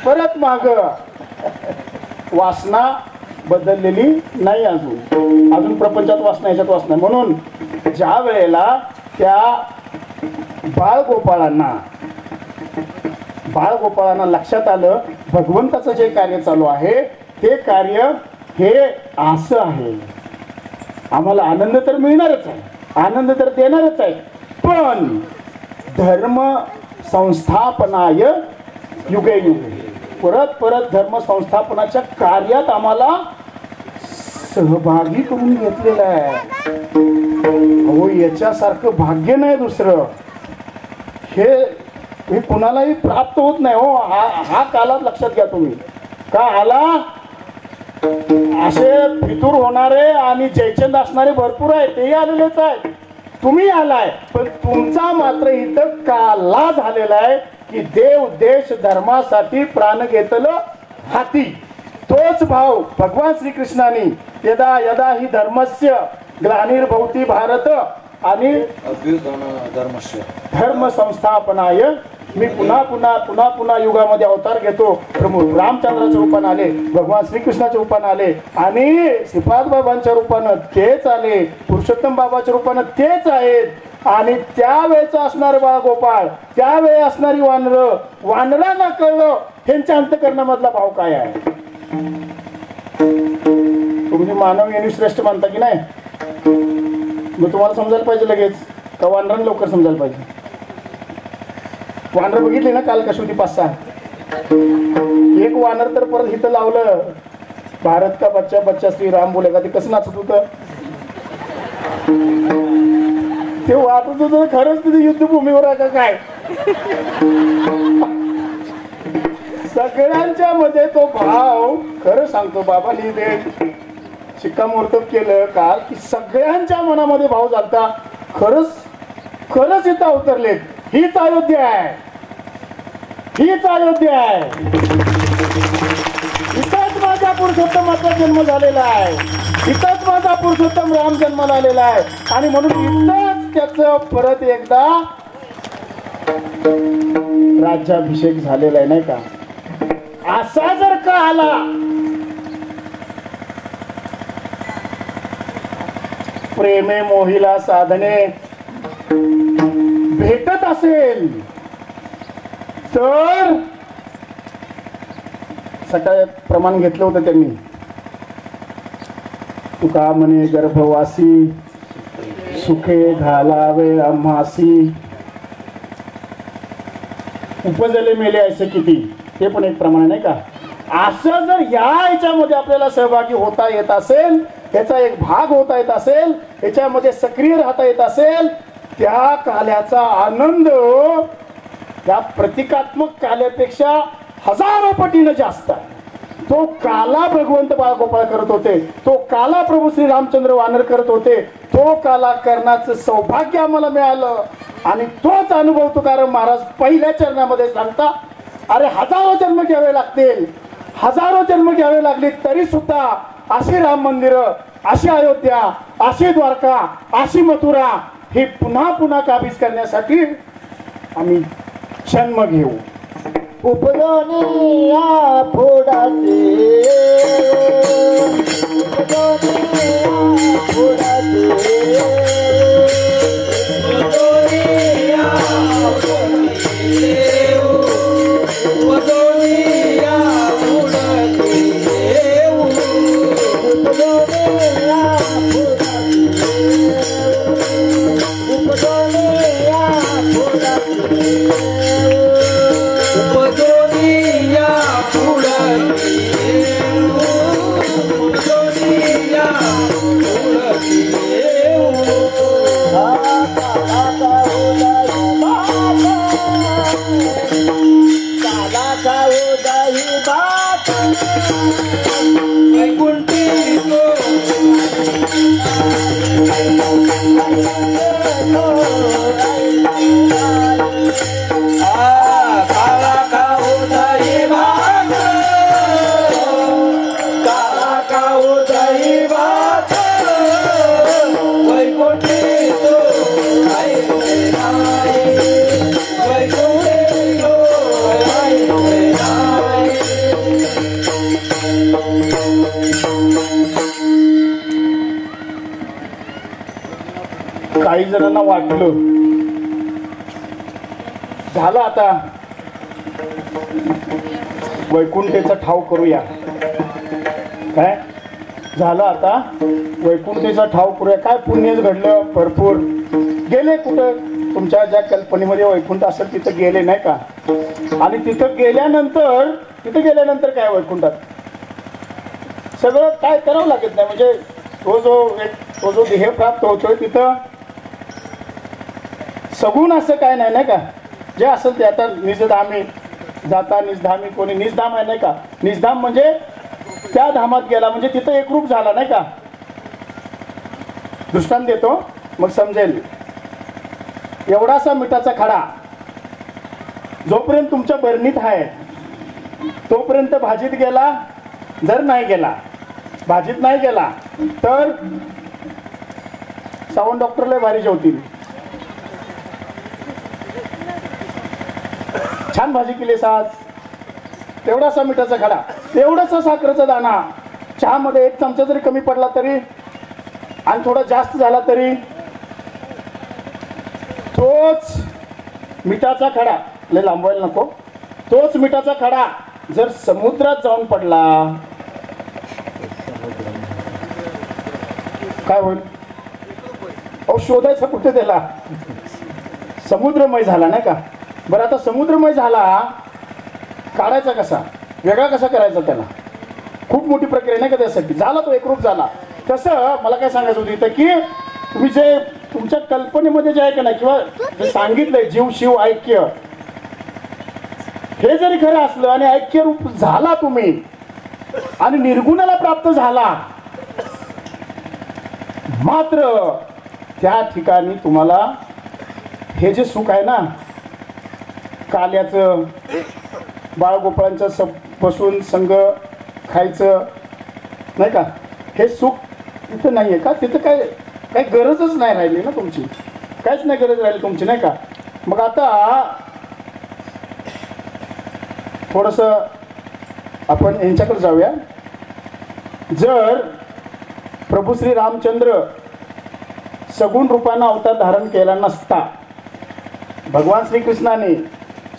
परत मागं. वासना बदललेली नाही अजून प्रपंचात वासना ह्याच्यात वासना. म्हणून ज्या वेळेला त्या बाळगोपाळांना लक्षात आलं भगवंताचं जे कार्य चालू आहे ते कार्य हे असं आहे, आम्हाला आनंद तर मिळणारच आहे, आनंद तर देणारच आहे, पण धर्म संस्थापनाय युगे युगे परत परत धर्म संस्थापनाच्या कार्यात आम्हाला सहभागी करून घेतलेलं आहे. हो याच्यासारखं भाग्य नाही दुसरं. हे कुणालाही प्राप्त होत नाही हो. हा कालात लक्षात घ्या तुम्ही. का आला असे फितूर होणारे आणि जयचंद असणारे भरपूर आहे, तेही आलेलेच आहे. तुम्ही आलाय पण तुमचा मात्र इथं काला झालेला आहे की देव देश धर्मासाठी प्राण घेतलं हाती. तोच भाव भगवान श्रीकृष्णाने यदा यदा ही धर्मस्य ग्लानिर्भवती भारत आणि धर्म संस्थापनाय मी पुन्हा पुन्हा पुन्हा पुन्हा युगामध्ये अवतार घेतो. प्रभू रामचंद्राच्या रूपाने आले, भगवान श्रीकृष्णाच्या रूपाने आले आणि श्रीपाद बाबांच्या रूपानं तेच आले, पुरुषोत्तम बाबाच्या रूपानं तेच आहेत. आणि त्यावेळेचं असणार बाळगोपाळ, त्यावेळी असणारी वानरांना कळलं त्यांच्या अंतकरणामधला भाव काय आहे. तुम्ही मानव यांनी श्रेष्ठ मानता की नाही? मग तुम्हाला समजायला पाहिजे लगेच का वानरांना लवकर समजायला पाहिजे? वानर बघितली ना काल कशी होती 5-6. एक वानर तर परत इथं लावलं भारत का बच्चा बच्चा श्रीराम बोलेगा. ते कसं नाचत होतं ते वाटत होतं खरंच तिथे युद्धभूमीवर आहे का काय. सगळ्यांच्या मध्ये तो भाव खरं सांगतो बाबांनी ते शिक्कामोर्तब केलं काल की सगळ्यांच्या मनामध्ये भाव झालता. खरंच इथं अवतरलेत. हीच अयोध्या आहे, हीच अयोध्या आहे. इथंच माझा पुरुषोत्तमाचा जन्म झालेला आहे, इथंच माझा पुरुषोत्तम राम जन्माला आलेला आहे. आणि म्हणून इथंच त्याचं परत एकदा राज्याभिषेक झालेला आहे नाही का. असा जर का आला प्रेमे मोहिला साधने भेटत असेल तर सकाळी प्रमाण घेतलं होतं त्यांनी. तुका म्हणे गर्भवासी सुखे घालावे आम्हासी उपजले मेले असे किती, ते पण एक प्रमाण नाही का. असं जर याच्यामध्ये आपल्याला सहभागी होता येत असेल, त्याचा एक भाग होता येत असेल, याच्यामध्ये सक्रिय राहता येत असेल, त्या काल्याचा आनंद त्या प्रतिकात्मक काल्यापेक्षा हजारो पटीनं जास्त आहे. तो काला भगवंत बाळगोपाळ करत होते, तो काला प्रभू श्री रामचंद्र वानर करत होते. तो काला करण्याचं सौभाग्य आम्हाला मिळालं आणि तोच अनुभव तुकाराम महाराज पहिल्या चरणामध्ये सांगता. अरे हजारो जन्म घ्यावे लागतील, हजारो जन्म घ्यावे लागले तरी सुद्धा अशी राम मंदिर, अशी अयोध्या, अशी द्वारका, अशी मथुरा हे पुन्हा पुन्हा काबीज करण्यासाठी आम्ही जन्म घेऊ. उपदोनिया फोडाते, उपदोनिया फोडाते, उपदोनिया फोडाते, उपदोनिया फोडाते, उपदोनिया फोडाते, उपदोनिया फोडाते. काही जणांना वाटलं झालं आता वैकुंठेचा ठाव करूया, काय झालं आता वैकुंठेचा ठाव करूया, काय पुण्यच घडलं भरपूर. गेले कुठं तुमच्या ज्या कल्पनेमध्ये वैकुंठ असेल तिथं गेले नाही का? आणि तिथं गेल्यानंतर काय वैकुंठात सगळं काय करावं लागत नाही. म्हणजे तो जो देह प्राप्त होतोय तिथं सगुण असं काय नाही का? जे असेल ते आता निजधामी जाता निजधामी, कोणी निजधाम आहे नाही का? निजधाम म्हणजे त्या धामात गेला म्हणजे तिथं एकरूप झाला नाही का? दृष्टांत देतो मग समजेल. एवढासा मिठाचा खडा जोपर्यंत तुमच्या बरणीत आहे तोपर्यंत भाजीत गेला, जर नाही गेला भाजीत नाही गेला तर सावंत डॉक्टरला भारी जेवतील. छान भाजी केली साज, तेवढासा मिठाचा खडा, तेवढासा साखरेचा दाणा, चहामध्ये एक चमचा जरी कमी पडला तरी आणि थोडा जास्त झाला तरी तोच मिठाचा खडा, लय लांबवायला नको, तोच मिठाचा खडा जर समुद्रात जाऊन पडला काय होईल? अहो शोधायचा कुठे त्याला? समुद्रमय झाला नाही का? बरं आता समुद्रमय झाला, काढायचा कसा, वेगळा कसा करायचा त्याला? खूप मोठी प्रक्रिया नाही का त्यासाठी. झाला तो एकरूप झाला. तसं मला काय सांगायचं होतं इथं की तुम्ही जे तुमच्या कल्पनेमध्ये जे आहे का नाही किंवा जे सांगितलंय जीव शिव ऐक्य, हे जरी खरं असलं आणि ऐक्य रूप झाला तुम्ही आणि निर्गुणाला प्राप्त झाला, मात्र त्या ठिकाणी तुम्हाला हे जे सुख आहे ना काल्याचं, बाळगोपाळांच्या बसून संग खायचं नाही का, हे सुख तिथं नाही आहे का? तिथं काही गरजच नाही राहिली ना तुमची, काहीच नाही गरज राहिली तुमची नाही का? मग आता थोडंसं आपण यांच्याकडे जाऊया. जर प्रभू श्री रामचंद्र सगुण रूपानं अवतार धारण केला नसता, भगवान श्रीकृष्णाने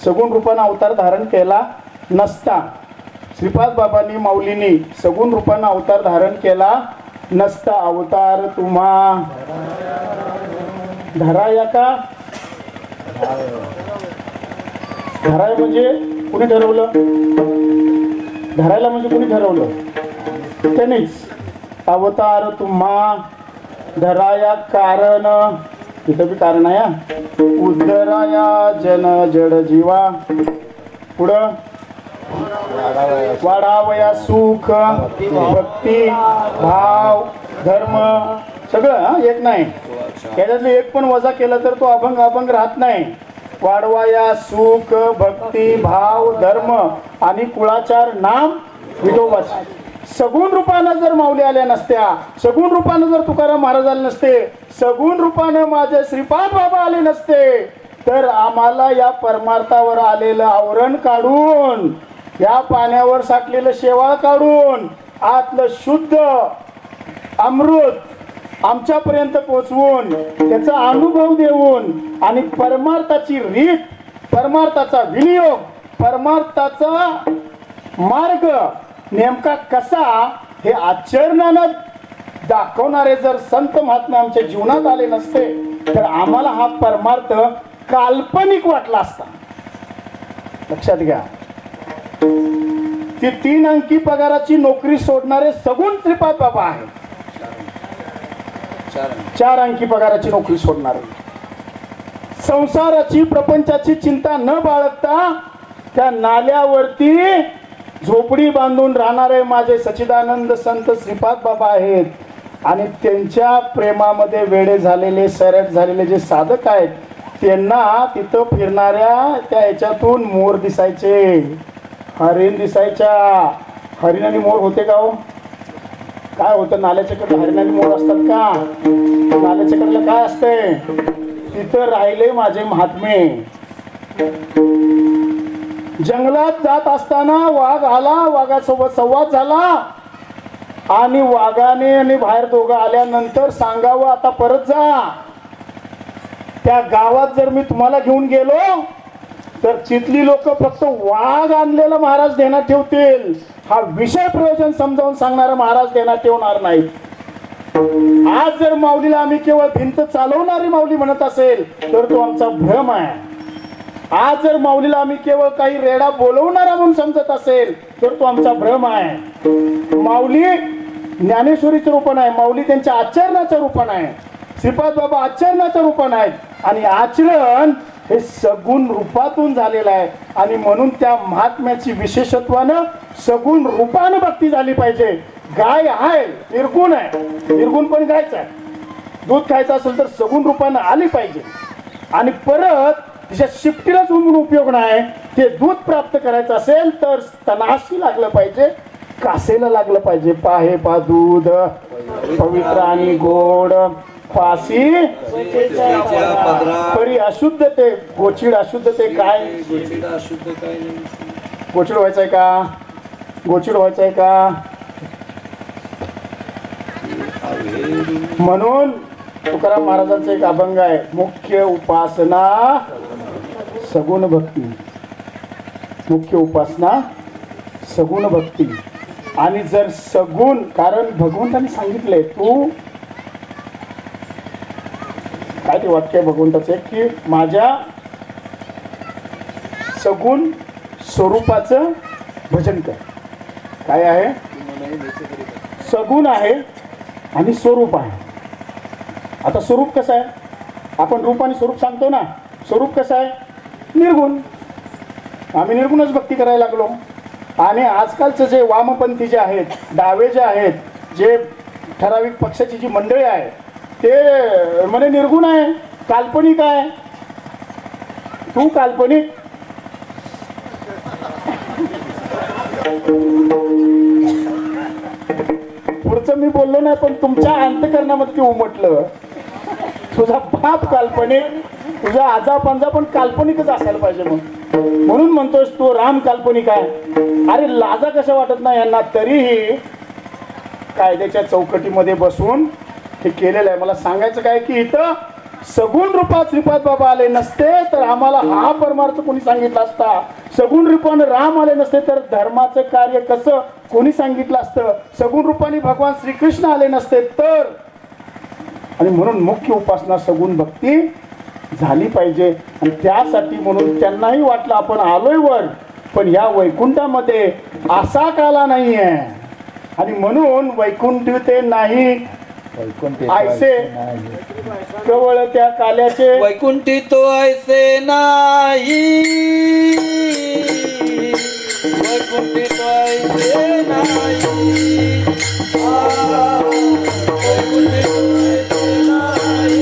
सगुण रूपानं अवतार धारण केला नसता, श्रीपाद बाबांनी माऊलींनी सगुण रूपानं अवतार धारण केला नसता, अवतार तुम्हा धराया का? धराय म्हणजे कुणी ठरवलं? धरायला म्हणजे कोणी ठरवलं? त्यानेच. अवतार तुम्हा धराया कारण, इथं बी कारण आहे हा. उद्धराया जन जड जीवा, पुढं वाढावया सुख भक्ती भाव धर्म, सगळं हा, एक नाही. याच्यातलं एक पण वजा केलं तर तो अभंग अभंग राहत नाही. वाढवाया सुख भक्ती भाव धर्म आणि कुळाचार नाम विठोबाचे. सगुण रूपानं जर माऊली आल्या नसत्या, सगुण रूपानं जर तुकाराम महाराज आले नसते, सगुण रूपानं माझे श्रीपाद बाबा आले नसते, तर आम्हाला या परमार्थावर आलेलं आवरण काढून, या पाण्यावर साठलेलं शेवाळ काढून, आतलं शुद्ध अमृत आमच्यापर्यंत पोचवून, त्याचा अनुभव देऊन आणि परमार्थाची रीत, परमार्थाचा विनियोग, परमार्थाचा मार्ग नेमका कसा हे आचरणानं दाखवणारे जर संत महात्मा आमच्या जीवनात आले नसते, तर आम्हाला हा परमार्थ काल्पनिक वाटला असता. लक्षात घ्या. ती 3 अंकी पगाराची नोकरी सोडणारे सगुण श्रीपाद बाबा आहे. 4 अंकी पगाराची नोकरी सोडणारे, संसाराची प्रपंचाची चिंता न बाळगता त्या नाल्यावरती झोपडी बांधून राहणारे माझे सच्चिदानंद संत श्रीपाद बाबा आहेत. आणि त्यांच्या प्रेमामध्ये वेडे झालेले, सैराट झालेले जे साधक आहेत, त्यांना तिथं फिरणाऱ्या त्या याच्यातून मोर दिसायचे, हरिण दिसायच्या. हरिण आणि मोर होते का हो? काय होतं? नाल्याच्या कडे हरिण आणि मोर असतात का? नाल्याच्या कडेला काय असते? तिथं राहिले माझे महात्मे. जंगलात जात असताना वाघ आला, वाघासोबत संवाद झाला आणि वाघाने आणि बाहेर दोघं आल्यानंतर सांगावं आता परत जा. त्या गावात जर मी तुम्हाला घेऊन गेलो तर तिथली लोक फक्त वाघ आणलेला महाराज ध्यानात ठेवतील, हा विषय प्रयोजन समजावून सांगणारा महाराज ध्यानात ठेवणार नाही. आज जर माऊलीला आम्ही केवळ भिंत चालवणारी माऊली म्हणत असेल तर तो आमचा भ्रम आहे. आज जर माऊलीला आम्ही केवळ काही रेडा बोलवणारा म्हणून समजत असेल तर तो आमचा भ्रम आहे. माऊली ज्ञानेश्वरीचं रूपण आहे, माऊली त्यांच्या आचरणाचं रूपण आहे, श्रीपाद बाबा आचरणाचं रूपण आहेत आणि आचरण हे सगुण रूपातून झालेलं आहे. आणि म्हणून त्या महात्म्याची विशेषत्वानं सगुण रूपानं भक्ती झाली पाहिजे. गाय आहे, निर्गुण आहे, निर्गुण पण गायच आहे. दूध खायचं असेल तर सगुण रूपानं आली पाहिजे. आणि परत तिच्या शिफ्टीलाच उमून उपयोग नाही. ते दूध प्राप्त करायचं असेल तर स्तनाशी लागलं पाहिजे, कासेला लागलं पाहिजे. पाहे पा दूध पवित्र आणि गोड, पासी तरी अशुद्ध ते गोचिड. अशुद्ध ते काय? गोचिड व्हायचंय का? गोचिड व्हायचंय का? म्हणून तुकाराम महाराजांचा एक अभंग आहे, मुख्य उपासना सगुण भक्ती. मुख्य उपासना सगुण भक्ती. आणि जर सगुण, कारण भगवंताने सांगितलंय, तू काय ते वाक्य भगवंताचं की माझ्या सगुण स्वरूपाचं भजन कर. काय आहे? सगुण आहे आणि स्वरूप आहे. आता स्वरूप कसं आहे? आपण रूप आणि स्वरूप सांगतो ना. स्वरूप कसं आहे? निर्गुण. आम्ही निर्गुणच भक्ती करायला लागलो. आणि आजकालचं जे वामपंथी जे आहेत, डावे जे आहेत, जे ठराविक पक्षाची जी मंडळी आहे, ते म्हणे निर्गुण आहे, काल्पनिक आहे. तू काल्पनिक. पुढचं मी बोललो नाही, पण तुमच्या अंतकरणामध्ये ते उमटलं. तुझा बाप काल्पनिक, तुझा आजा पंजा पण काल्पनिकच असायला पाहिजे. म्हणून म्हणतोस तो राम काल्पनिक आहे. अरे लाजा कशा वाटत नाही यांना? तरीही कायद्याच्या चौकटीमध्ये बसून हे केलेलं आहे. मला सांगायचं काय की इथं सगुण रूपात श्रीपाद बाबा आले नसते तर आम्हाला हा परमार्थ कोणी सांगितला असता. सगुण रूपाने राम आले नसते तर धर्माचं कार्य कसं कोणी सांगितलं असतं. सगुण रूपाने भगवान श्रीकृष्ण आले नसते तर. आणि म्हणून मुख्य उपासना सगुण भक्ती झाली पाहिजे. आणि त्यासाठी म्हणून त्यांनाही वाटलं आपण आलोय वर, पण या वैकुंठामध्ये असा काला नाही आहे. आणि म्हणून वैकुंठ ते नाही ऐसे केवळ त्या काल्याचे वैकुंठी तो ऐसे नाही, वैकुंठी तो ऐसे नाही, वैकुंठी तो ऐसे नाही,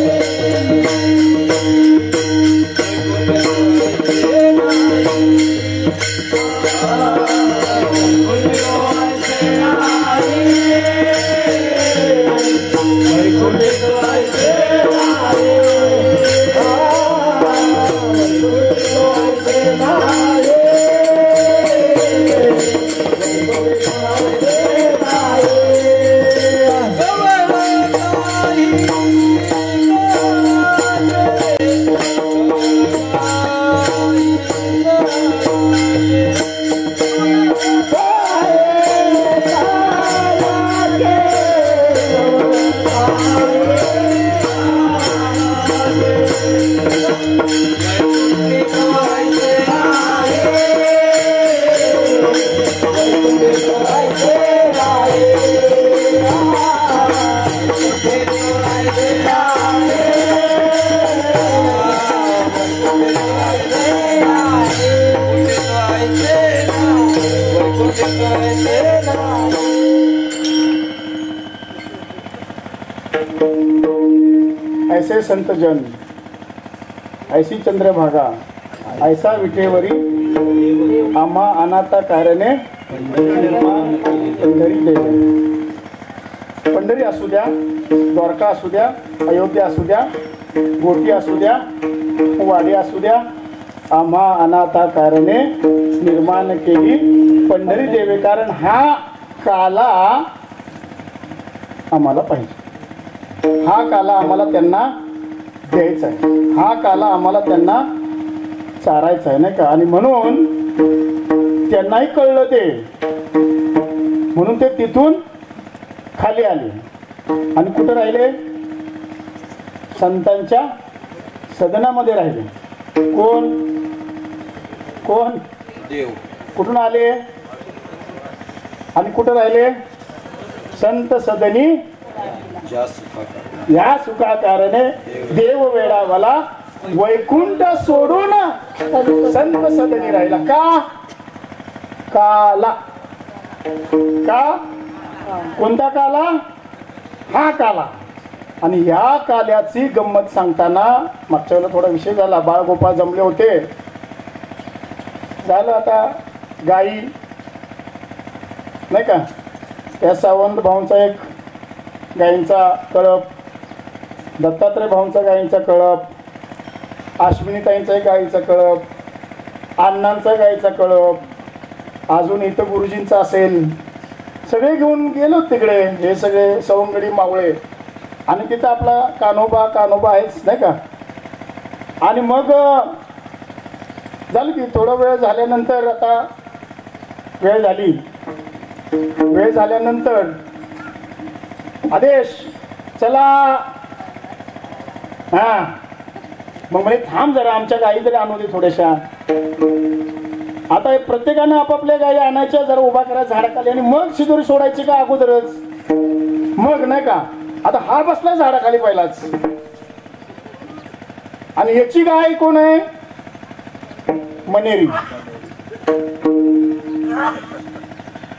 वैकुंठी तो ऐसे नाही, ऐसे संत जन ऐसी चंद्रभागा ऐसा विटेवरी आम्हा अनाथा कारणे पंढरी देव. पंढरी असू द्या, द्वारका असू द्या, अयोध्या असू द्या, गोटी असू द्या, वाडी असू द्या, आम्हा अनाथा कारणे निर्माण केली पंढरी देवे. कारण हा काला आम्हाला पाहिजे, हा काला आम्हाला त्यांना द्यायचा आहे, हा काला आम्हाला त्यांना चारायचा आहे, नाही का. आणि म्हणून त्यांनाही कळलं ते, म्हणून ते तिथून खाली आले आणि कुठं राहिले? संतांच्या सदनामध्ये राहिले. कोण कोण देव. कुठून आले आणि कुठं राहिले? संत सदनी. या सुखाकारणे देव वेडावाला वैकुंठ सोडून संत सदनी राहिला. का? काला. का? कोणता काला? हा काला. आणि या काल्याची गंमत सांगताना मागच्या वेळेला थोडा विषय झाला, बाळगोपाळ जमले होते. झालं आता गाई नाही का, त्या सावंत भाऊंचा एक गायींचा कळप, दत्तात्रय भाऊंचा गायींचा कळप, अश्विनीताईंचा एक गायीचा कळप, अण्णांचा गायीचा कळप, अजून इथं गुरुजींचा असेल, सगळे घेऊन गेलो तिकडे. हे सगळे सवंगडी मावळे आणि तिथं आपला कान्होबा कान्होबा आहेच नाही का. आणि मग झालं की थोडा वेळ झाल्यानंतर, आता वेळ झाली, वेळ झाल्यानंतर आदेश चला. हा मग म्हणे थांब जरा, आमच्या गाई तरी आणू दे थोड्याशा. आता प्रत्येकानं आपापल्या गायी आणायच्या, जरा उभा करा झाडाखाली आणि मग शिदोरी सोडायची का अगोदरच? मग नाही का. आता हा बसला झाडाखाली पहिलाच, आणि याची गाय कोण आहे? मनेरी.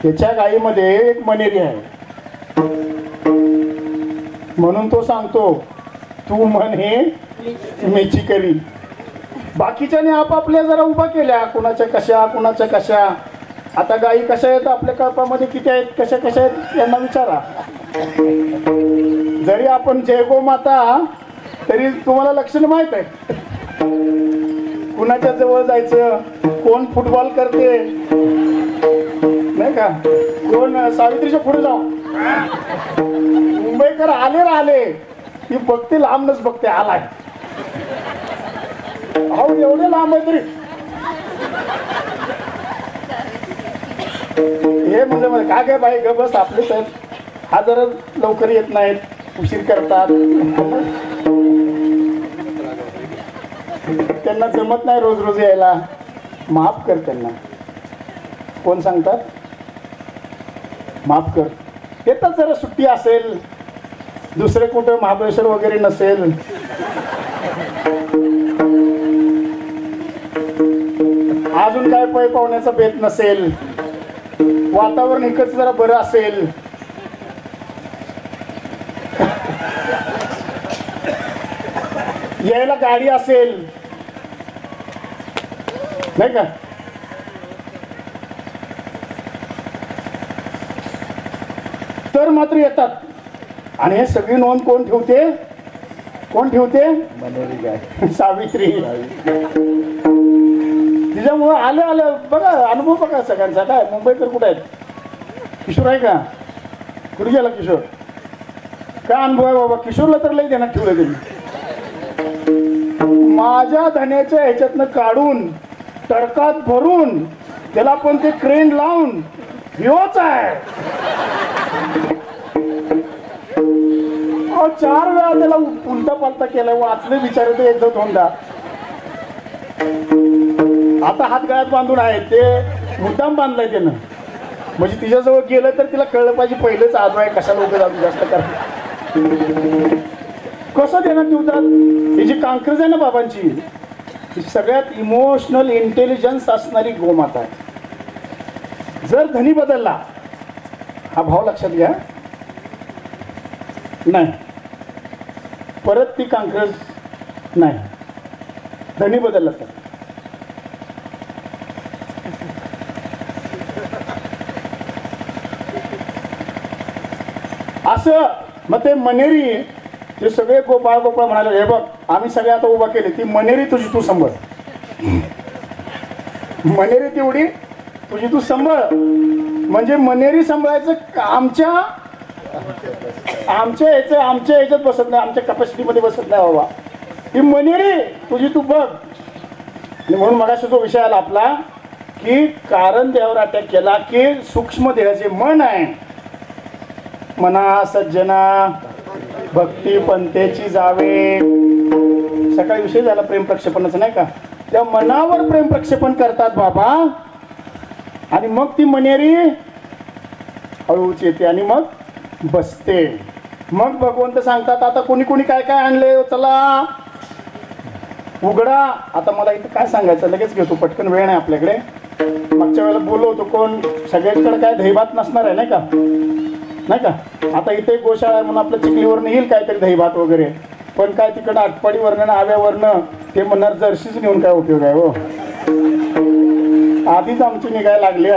त्याच्या गायीमध्ये एक मनेरी आहे, म्हणून तो सांगतो तू म्हणे मेची करी. बाकीच्याने आपापल्या जरा उभा केल्या, कुणाच्या कशा कुणाच्या कशा. आता गायी कशा आहेत आपल्या कळपामध्ये, किती आहेत, कशा कशा आहेत यांना विचारा. जरी आपण जय गो माता तरी तुम्हाला लक्षण माहित आहे कुणाच्या जवळ जायचं, कोण फुटबॉल करते नाही का, कोण सावित्रीच्या पुढे जाऊ. मुंबईकर आले राहिले की बघते, लांबनच बघते आलाय. अहो एवढे लांब आहे तरी हे म्हणजे काय काय बाई ग बस आपले साहेब हा जरा लवकर येत नाहीत, उशीर करतात, त्यांना जमत नाही रोज रोज यायला. माफ कर त्यांना. कोण सांगतात? माफ कर, येतात जरा सुट्टी असेल, दुसरे कुठं महाबळेश्वर वगैरे नसेल, अजून काय पै पाहुण्याचा बेत नसेल, वातावरण इकडच जरा बरं असेल, यायला गाडी असेल, नाही का? तर मात्र येतात. आणि हे सगळी नोंद कोण ठेवते? कोण ठेवते? सावित्री. तिच्यामुळं आलं आलं बघा, अनुभव बघा सगळ्यांचा. काय मुंबईकर कुठे आहेत? किशोर आहे का? कुठे गेला किशोर? काय अनुभव आहे बाबा? किशोरला तर लई देण्यात ठेवलं त्यांनी. माझ्या धन्याच्या ह्याच्यातनं काढून टरकात भरून त्याला पण ते क्रेन लावून ह्योच आहे. 4 वेळा त्याला उलटा पालटा केला. वाचले बिचारे ते एकदा दोनदा. आता हात गळ्यात बांधून आहे, ते मुद्दाम बांधलाय त्यानं. म्हणजे तिच्याजवळ गेलं तर तिला कळलं पाहिजे पहिलेच आजू आहे, कशा लोक जाऊ जास्त करतात. कसं देणार ठेवतात? ही जी कांकरज आहे ना बाबांची, ही सगळ्यात इमोशनल इंटेलिजन्स असणारी गोमाता आहे. जर धनी बदलला, हा भाव लक्षात घ्या, नाही परत ती कांकरज नाही. धनी बदलला तर असं. मग ते मनेरी ते सगळे गोपाळ गोपाळ म्हणाले, हे बघ आम्ही सगळे आता उभा केले, ती मनेरी तुझी तू सांभाळ. मनेरी तेवढी तुझी तू सांभाळ. म्हणजे मनेरी सांभाळायचं आमच्या ह्याच्यात बसत नाही, आमच्या कॅपॅसिटीमध्ये बसत नाही बाबा. ती मनेरी तुझी तू बघ. म्हणून मगाशी जो विषय आला आपला, की कारण देवावर अटॅक केला की सूक्ष्म देहाचे मन आहे. मना सज्जना भक्ती पंथेची जावे. सकाळी विषय झाला प्रेम प्रक्षेपणाचा, नाही का? त्या मनावर प्रेम प्रक्षेपण करतात बाबा. आणि मग ती मनेरी हळूच येते आणि मग बसते. मग भगवंत सांगतात, आता कोणी कोणी काय काय आणले, चला उघडा. आता मला इथं काय सांगायचं लगेच घेतो, पटकन वेळ नाही आपल्याकडे. मागच्या वेळेला बोलवतो, कोण सगळ्यांकडे काय दहीभात नसणार आहे, नाही का? नाही का? आता इथे गोशाळा आहे म्हणून आपल्या चिखलीवरनं येईल काहीतरी दहीभात वगैरे, पण काय तिकडं आटपाडीवरनं आव्यावरनं ते म्हणणार जर्सीच नेऊन काय उपयोग आहे हो. आधीच आमची निघायला लागली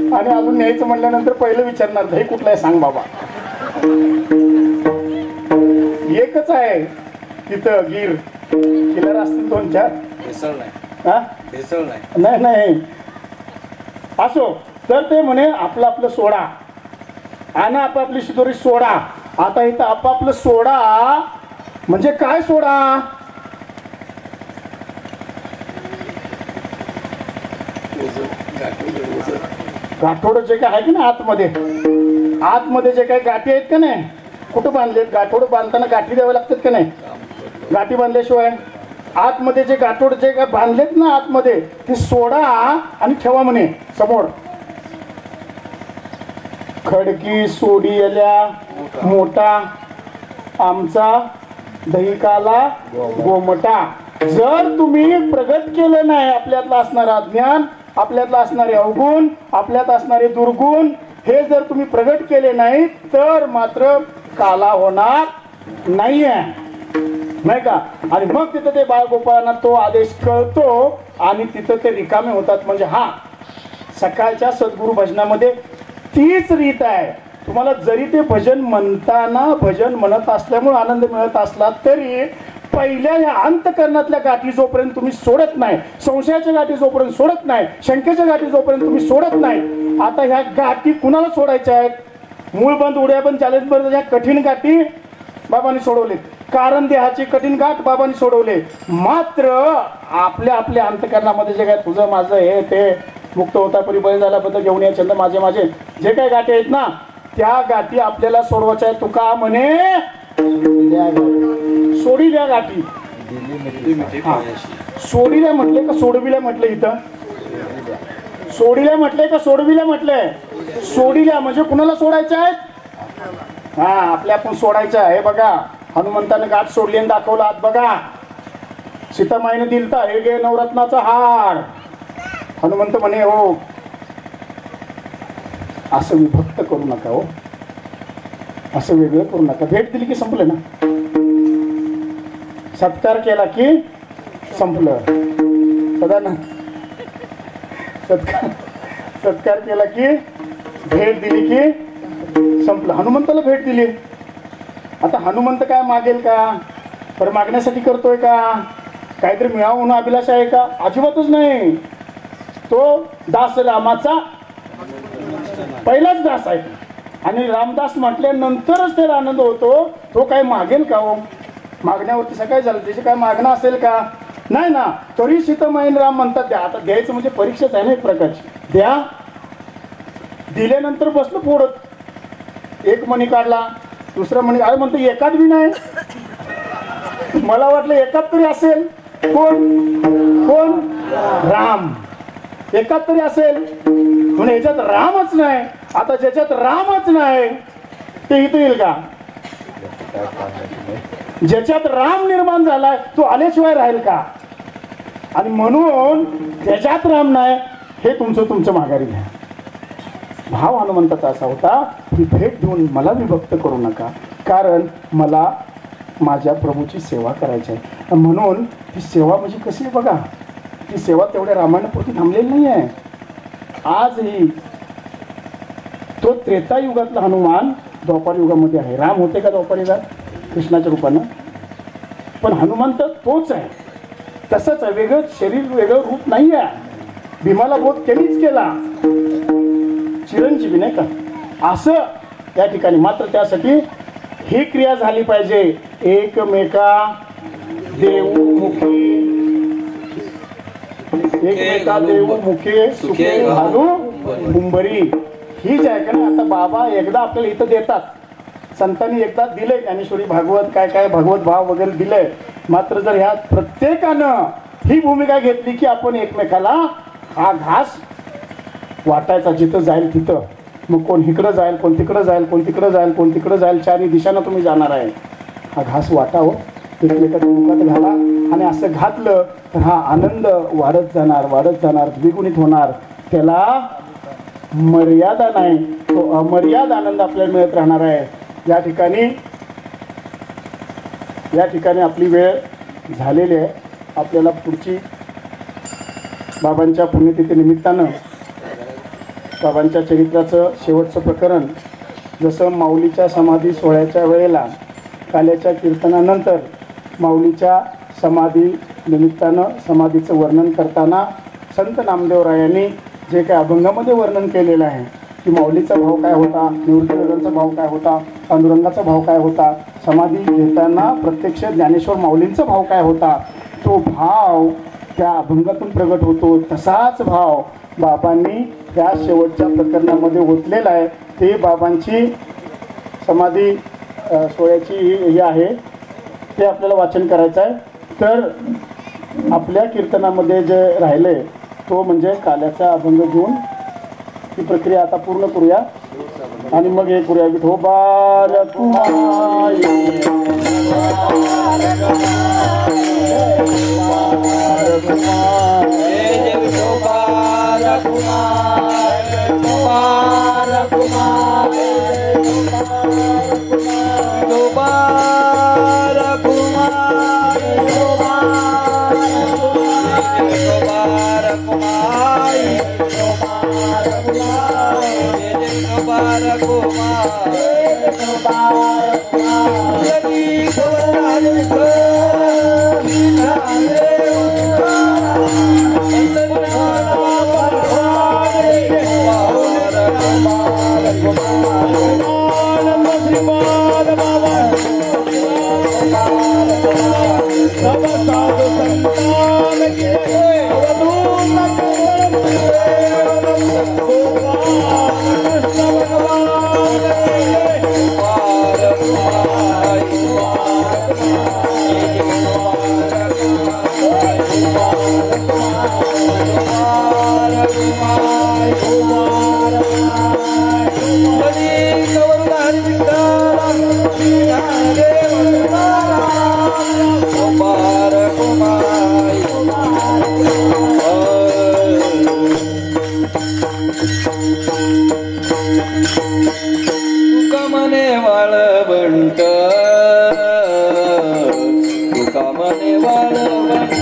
आणि अजून न्यायचं म्हटल्यानंतर पहिलं विचारणार दही कुठलं आहे सांग बाबा. एकच आहे तिथं गिर, किलर असतील 2-4. नाही नाही असो. तर ते म्हणे आपलं आपलं सोडा आणि आपापली शिदोरी सोडा. आता इथं आपापलं सोडा म्हणजे काय सोडा? गाठोड जे काय आहे की ना आतमध्ये जे काही गाठी आहेत का नाही, कुठं बांधलेत? गाठोड बांधताना गाठी द्याव्या लागतात का नाही? गाठी बांधल्याशिवाय आतमध्ये जे गाठोड जे काय बांधलेत ना आतमध्ये, ते सोडा आणि ठेवा म्हणे समोर. खडकी सोडियल्या मोठा आमचा दहिकाला गोमटा. जर तुम्ही प्रगट केलं नाही आपल्यातलं असणारं अज्ञान, आपल्यातलं असणारे अवगुण, आपल्यात असणारे दुर्गुण, हे जर तुम्ही प्रगट केले नाही तर मात्र काला होणार नाहीये, नाही का? आणि मग तिथं ते बाळगोपाळांना तो आदेश कळतो आणि तिथं ते रिकामे होतात. म्हणजे हा सकाळच्या सद्गुरू भजनामध्ये तीच रीत आहे. तुम्हाला जरी ते भजन म्हणताना भजन म्हणत असल्यामुळे आनंद मिळत असला तरी पहिल्या या अंतकरणातल्या गाठी जोपर्यंत तुम्ही सोडत नाही, संशयाच्या गाठी जोपर्यंत सोडत नाही, शंकेच्या गाठी जोपर्यंत तुम्ही सोडत नाही, आता ह्या गाठी कुणाला सोडायच्या आहेत? मूळबंद उड्याबंद चॅलेंज बरोबर ह्या कठीण गाठी बाबांनी सोडवलेत. कारण देहाची कठीण गाठ बाबांनी सोडवले. मात्र आपल्या आपल्या अंतकरणामध्ये जे काय तुझं माझं हे ते मुक्त होता परी बळी झाल्याबद्दल घेऊन या छंद माझे माझे जे काही गाठी आहेत ना, त्या गाठी आपल्याला सोडवायच्या आहेत. तुका म्हणे सोडिल्या गाठी. सोडिल्या म्हटले का सोडविल्या म्हटलं? इथं सोडिल्या म्हटलंय का सोडविल्या म्हटलंय? सोडिल्या म्हणजे कुणाला सोडायच्या आहेत? हा, आपल्या आपण सोडायच्या आहे. बघा, हनुमंतानं गाठ सोडली आणि दाखवला आत. बघा, सीतामाईने दिलता, हे गे नवरत्नाचा हार. हनुमंत म्हणे, हो असं विभक्त करू नका, हो असं वेगळं करू नका. भेट दिली की संपलं ना, सत्कार केला की संपलं. सदा ना, सत्कार केला की भेट दिली की संपलं. हनुमंताला भेट दिली. आता हनुमंत काय मागेल का? पर मागण्यासाठी करतोय का? काहीतरी मिळावं म्हणून अभिलाषा आहे का? अजिबातच नाही. तो दास रामाचा पहिलाच दास आहे आणि रामदास म्हटल्यानंतरच त्याला आनंद होतो. तो काय मागेल का? हो, मागण्यावरती सकाळी झालं. त्याची काय मागणं असेल का? नाही ना. तरी सीतामाईन राम म्हणतात द्या. आता द्यायचं म्हणजे परीक्षाच आहे ना एक प्रकारची. द्या. दिल्यानंतर बसलं फोडत. एक मणी काढला, दुसरा मणी. अरे म्हणतो एकात बी नाही. मला वाटलं एकात तरी असेल. कोण कोण? राम. एकात तरी असेल म्हणून याच्यात रामच नाही. आता ज्याच्यात रामच नाही ते इथं येईल का? ज्याच्यात राम निर्माण झालाय तो आल्याशिवाय राहील का? आणि म्हणून त्याच्यात राम नाही हे तुमचं माघारी घ्या. भाव हनुमंताचा असा होता की भेट देऊन मला विभक्त करू नका, कारण मला माझ्या प्रभूची सेवा करायची आहे. म्हणून ती सेवा म्हणजे कशी आहे बघा. ती सेवा तेवढ्या रामायणापुरती थांबलेली नाही आहे. आजही तो त्रेतायुगातला हनुमान द्वापार युगामध्ये आहे. राम होते का द्वापार युगात कृष्णाच्या रूपानं? पण हनुमंत तोच आहे. तसंच आहे. वेगळं शरीर, वेगळं रूप नाही आहे. भीमाला बोध त्यांनीच केला, चिरंजीवी नाही का असं या ठिकाणी. मात्र त्यासाठी ही क्रिया झाली पाहिजे. एकमेका देवमुखी, एकमेका देवमुखे सुखे घालू कुंभरी. ही जी आहे का ना, आता बाबा एकदा आपल्याला इथं देतात. संतांनी एकदा दिले ज्ञानेश्वरी, भागवत, काय काय भगवत भाव वगैरे दिलंय. मात्र जर ह्या प्रत्येकानं ही भूमिका घेतली की आपण एकमेकाला हा घास वाटायचा जिथं जाईल तिथं. मग कोण इकडं जाईल, कोण तिकडं जाईल, कोण तिकडं जाईल, कोण तिकडं जाईल, चारही दिशांना तुम्ही जाणार आहे. हा घास वाटावं, एकमेकाच्या मुखात घाला. आणि असं घातलं तर हा आनंद वाढत जाणार, वाढत जाणार, द्विगुणित होणार. त्याला मर्यादा नाही, तो अमर्याद आनंद आपल्याला मिळत राहणार आहे. या ठिकाणी आपली वेळ झालेली आहे. आपल्याला पुढची बाबांच्या पुण्यतिथी निमित्तानं बाबांच्या चरित्राचं शेवटचं प्रकरण, जसं माऊलीच्या समाधी सोहळ्याच्या वेळेला काल्याच्या कीर्तनानंतर माऊलीच्या समाधी निमित्तानं समाधीचं वर्णन करताना संत नामदेवरायांनी जे काय अभंगामध्ये वर्णन केलेलं आहे की माऊलीचा भाव काय होता, निवृत्तीदादांचा भाव काय होता, पांडुरंगाचा भाव काय होता, समाधी घेताना प्रत्यक्ष ज्ञानेश्वर माऊलींचा भाव काय होता, तो भाव त्या अभंगातून प्रगट होतो. तसाच भाव बाबांनी त्या शेवटच्या प्रकरणामध्ये ओतलेला आहे. ते बाबांची समाधी सोहळ्याची ही आहे, ते आपल्याला वाचन करायचं आहे. तर आपल्या कीर्तनामध्ये जे राहिले तो म्हणजे काल्याचा अभंग घेऊन ही प्रक्रिया आता पूर्ण करूया आणि मग हे करूया की हो बालकुमारी Bye. म्हणे वाळवंट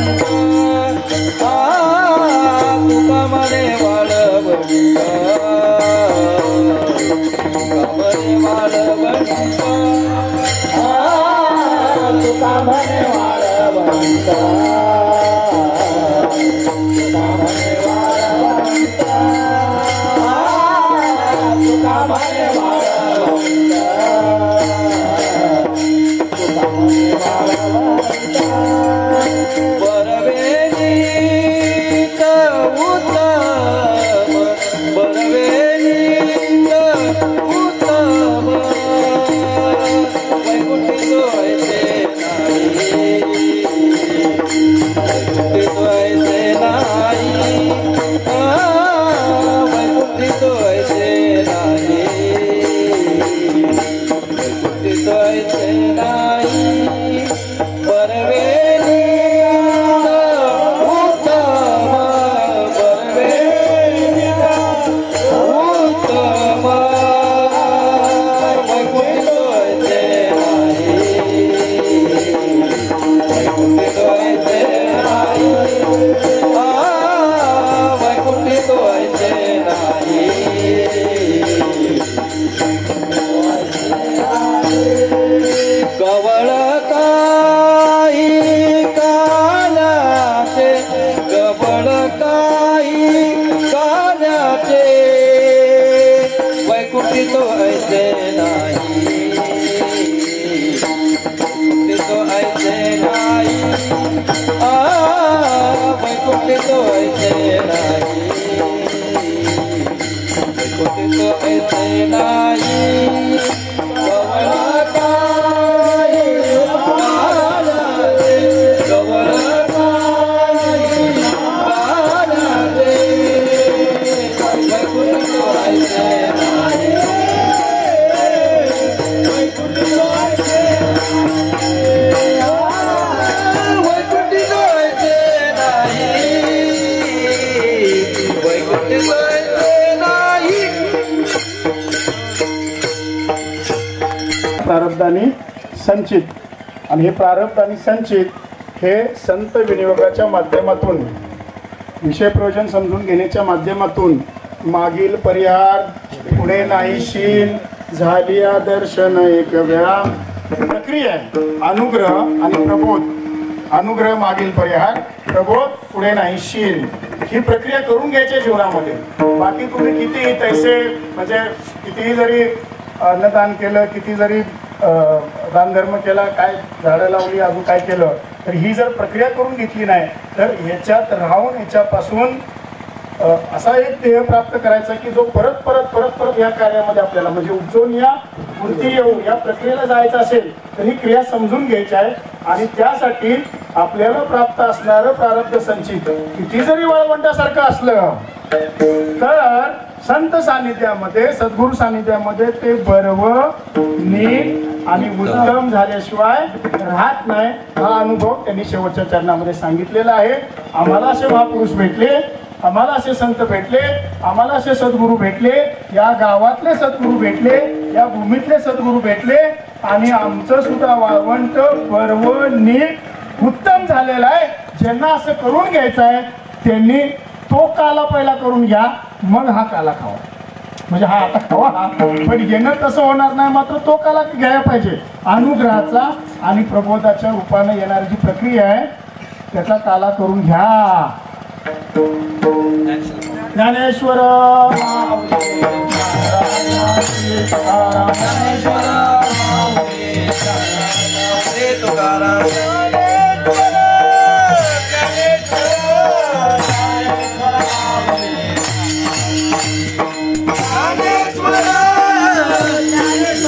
तुका म्हणे वाळवंट तुका म्हणे वाळवंट तुका म्हणे वाळवंत तुका म्हणे वाळवंत तुका म्हणे वाळवंत तुका म्हणे वाळवंत बरवेनीत उत्तम बरवेनीत उत्तम वैकुंठी सोयचे नाही वैकुंठी सोयचे नाही वैकुंठी सोयचे नाही बरवेनीत उत्तम बरवेनीत उत्तम वैकुंठी सोयचे नाही वैकुंठी सोयचे नाही वैकुंठी सोयचे नाही कवळ काही कानाचे कवळ काही कानाचे वैकुंठी सोयचे नाही वैकुंठी सोयचे नाही वैकुंठी सोयचे नाही वैकुंठी सोयचे नाही कवळ काही कानाचे कवळ काही कानाचे वैकुंठी सोयचे नाही वैकुंठी सोयचे वैकुंठी सोयचे नाही वैकुंठी सोयचे नाही प्रारब्धानी संचित आणि हे प्रारब्ध आणि संचित हे संत विनियोगाच्या माध्यमातून विषय प्रयोजन समजून घेण्याच्या माध्यमातून मागील परिहार पुढे नाहीशील झाली दर्शन एक वेळा प्रक्रिया आहे. अनुग्रह आणि प्रबोध अनुग्रह मागील परिहार प्रबोध पुढे नाहीशील ही प्रक्रिया करून घ्यायची जीवनामध्ये. बाकी तुम्ही कितीही तैसे म्हणजे कितीही जरी अन्नदान केलं किती जरी दानधर्म केला काय झाडं लावली अजून काय केलं तर ही जर प्रक्रिया करून घेतली नाही तर ह्याच्यात राहून ह्याच्यापासून असा एक ध्येय प्राप्त करायचा की जो परत परत परत परत या कार्यामध्ये आपल्याला म्हणजे उपजून या मूर्ती येऊ या प्रक्रियेला जायचं असेल तर ही क्रिया समजून घ्यायची आहे. आणि त्यासाठी आपल्याला प्राप्त असणारं प्रारब्ध संचित किती जरी वाळवंटासारखं असलं तर संत सानिध्यामध्ये सद्गुरू सानिध्यामध्ये ते बरवं नीट आणि उत्तम झाल्याशिवाय राहत नाही. हा अनुभव त्यांनी शेवटच्या चरणामध्ये सांगितलेला आहे. आम्हाला असे महापुरुष भेटले आम्हाला असे संत भेटले आम्हाला असे सद्गुरू भेटले या गावातले सद्गुरू भेटले या भूमीतले सद्गुरू भेटले आणि आमचं सुद्धा वाळवंट बरवं नीट उत्तम झालेलं आहे. ज्यांना असं करून घ्यायचं आहे त्यांनी तो काला पहिला करून घ्या मग हा काला खावा. म्हणजे हा आता खावा हा पण येणं तसं होणार नाही मात्र तो काला घ्यायला पाहिजे. अनुग्रहाचा आणि प्रबोधाच्या रूपाने येणारी जी प्रक्रिया आहे त्याचा काला करून घ्या. ज्ञानेश्वर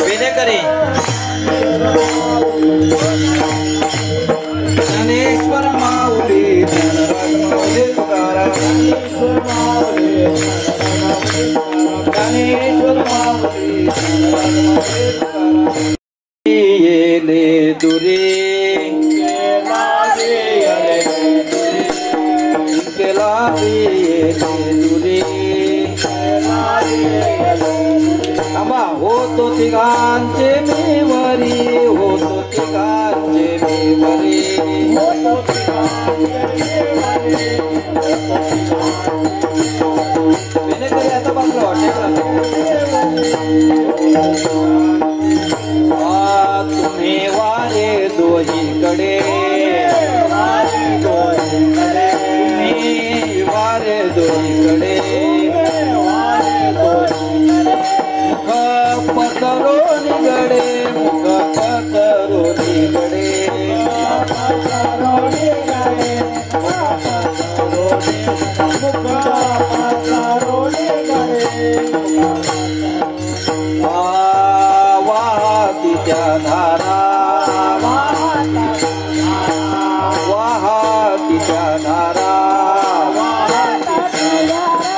विनेकरी ज्ञानेश्वर माऊली ज्ञानराज माऊली तुकाराम ज्ञानेश्वर माऊली येले दुरे केला येले दुरे होतो तिघांचे मेवरी होतो तिघांचे बरे विनेकरी आता बापला तुम्ही वारे दोहीकडे तुम्ही वारे दोहीकडे मुख पसरो निगडे मुख पसरो निगडे वाहतीच्या धारा वाहतीच्या धारा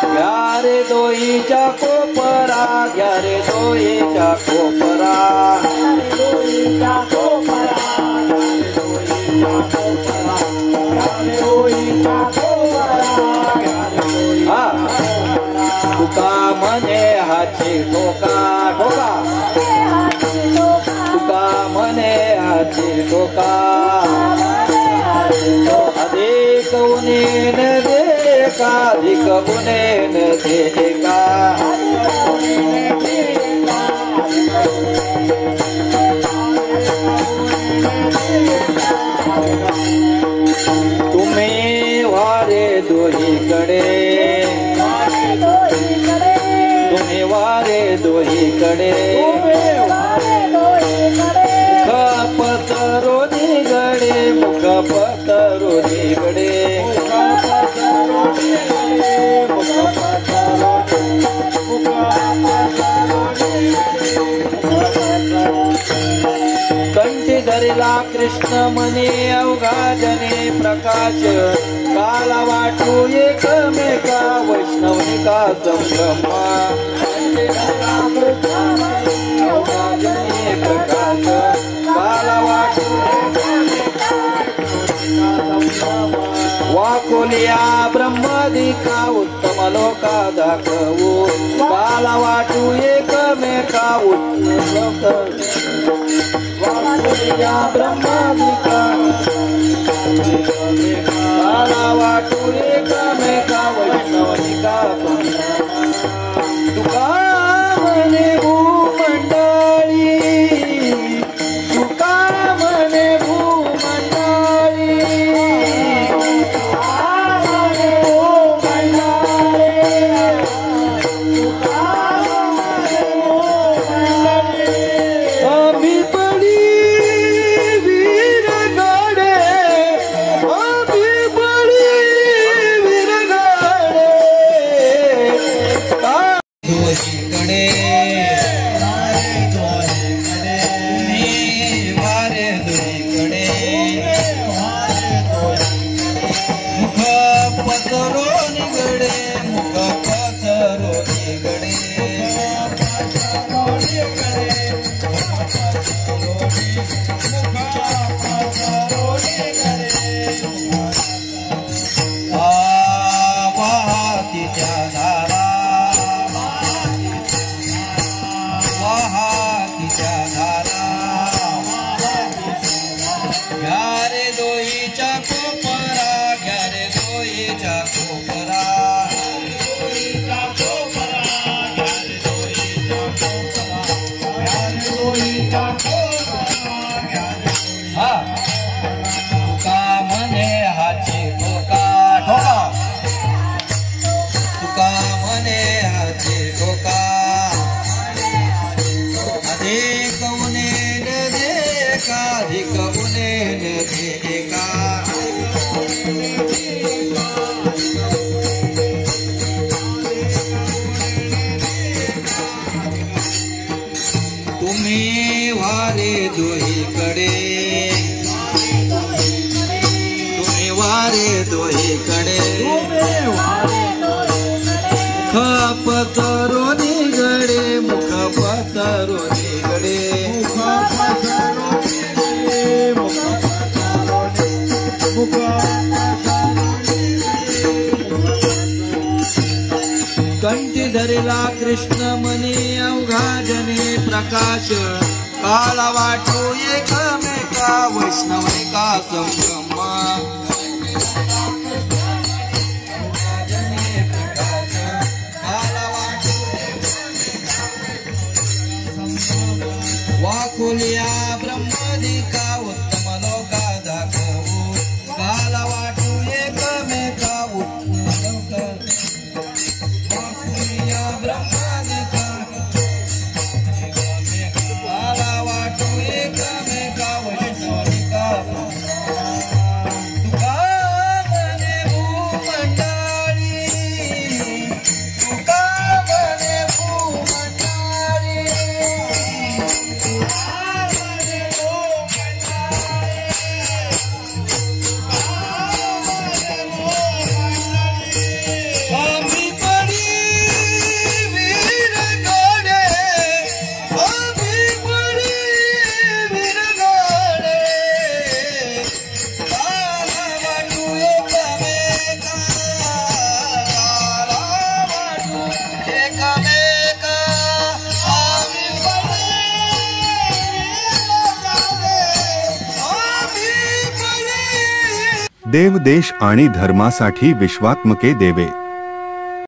घ्या रे दोहीच्या कोपरा घ्या रे दोहीच्या कोपरा तुका म्हणे हाची ठोका ठोका तुका म्हणे हाची ठोका अधिक उनेन देका अधिक उनेन देका तुम्ही वारे दोहीकडे तुम्ही वारे दोहीकडे मुख पसरो निगडे मुख पसरो निगडे कंठी धरला कृष्ण म्हणे अवघा जने प्रकाश काला वाटू एकमेका वैष्णविका संभ्रमा अवघा जने प्रकाश काला वाटू वाकुलिया ब्रह्मदिका उत्तम लोका दाखवू काला वाटू एकमेका उत्तम वाकुलिया ब्रह्मदिका काला वाटू एकमेका वैष्णविका तुका म्हणे भूमंडळी तुका म्हणे भूमंडळी तुम्ही वारे दोहीकडे तुम्ही वारे दोहीकडे मुख पसरो निगडे मुख पसरो निगडे कंठी धरला कृष्ण म्हणे अवघा जने प्रकाश काला वाटू एकमेका गंगा वैष्णव का संगम वाकुलिया ब्रह्मदिका उत्तम लोका दाखवू काला वाटू एकमेका उत्तम वाकुलिया ब्रह्मदिका काला वाटू एकमेका वैष्णविका तुका मने भूमंडाळी तुका मने भूमंडाळी देव देश आणि धर्मासाठी विश्वात्मके देवे।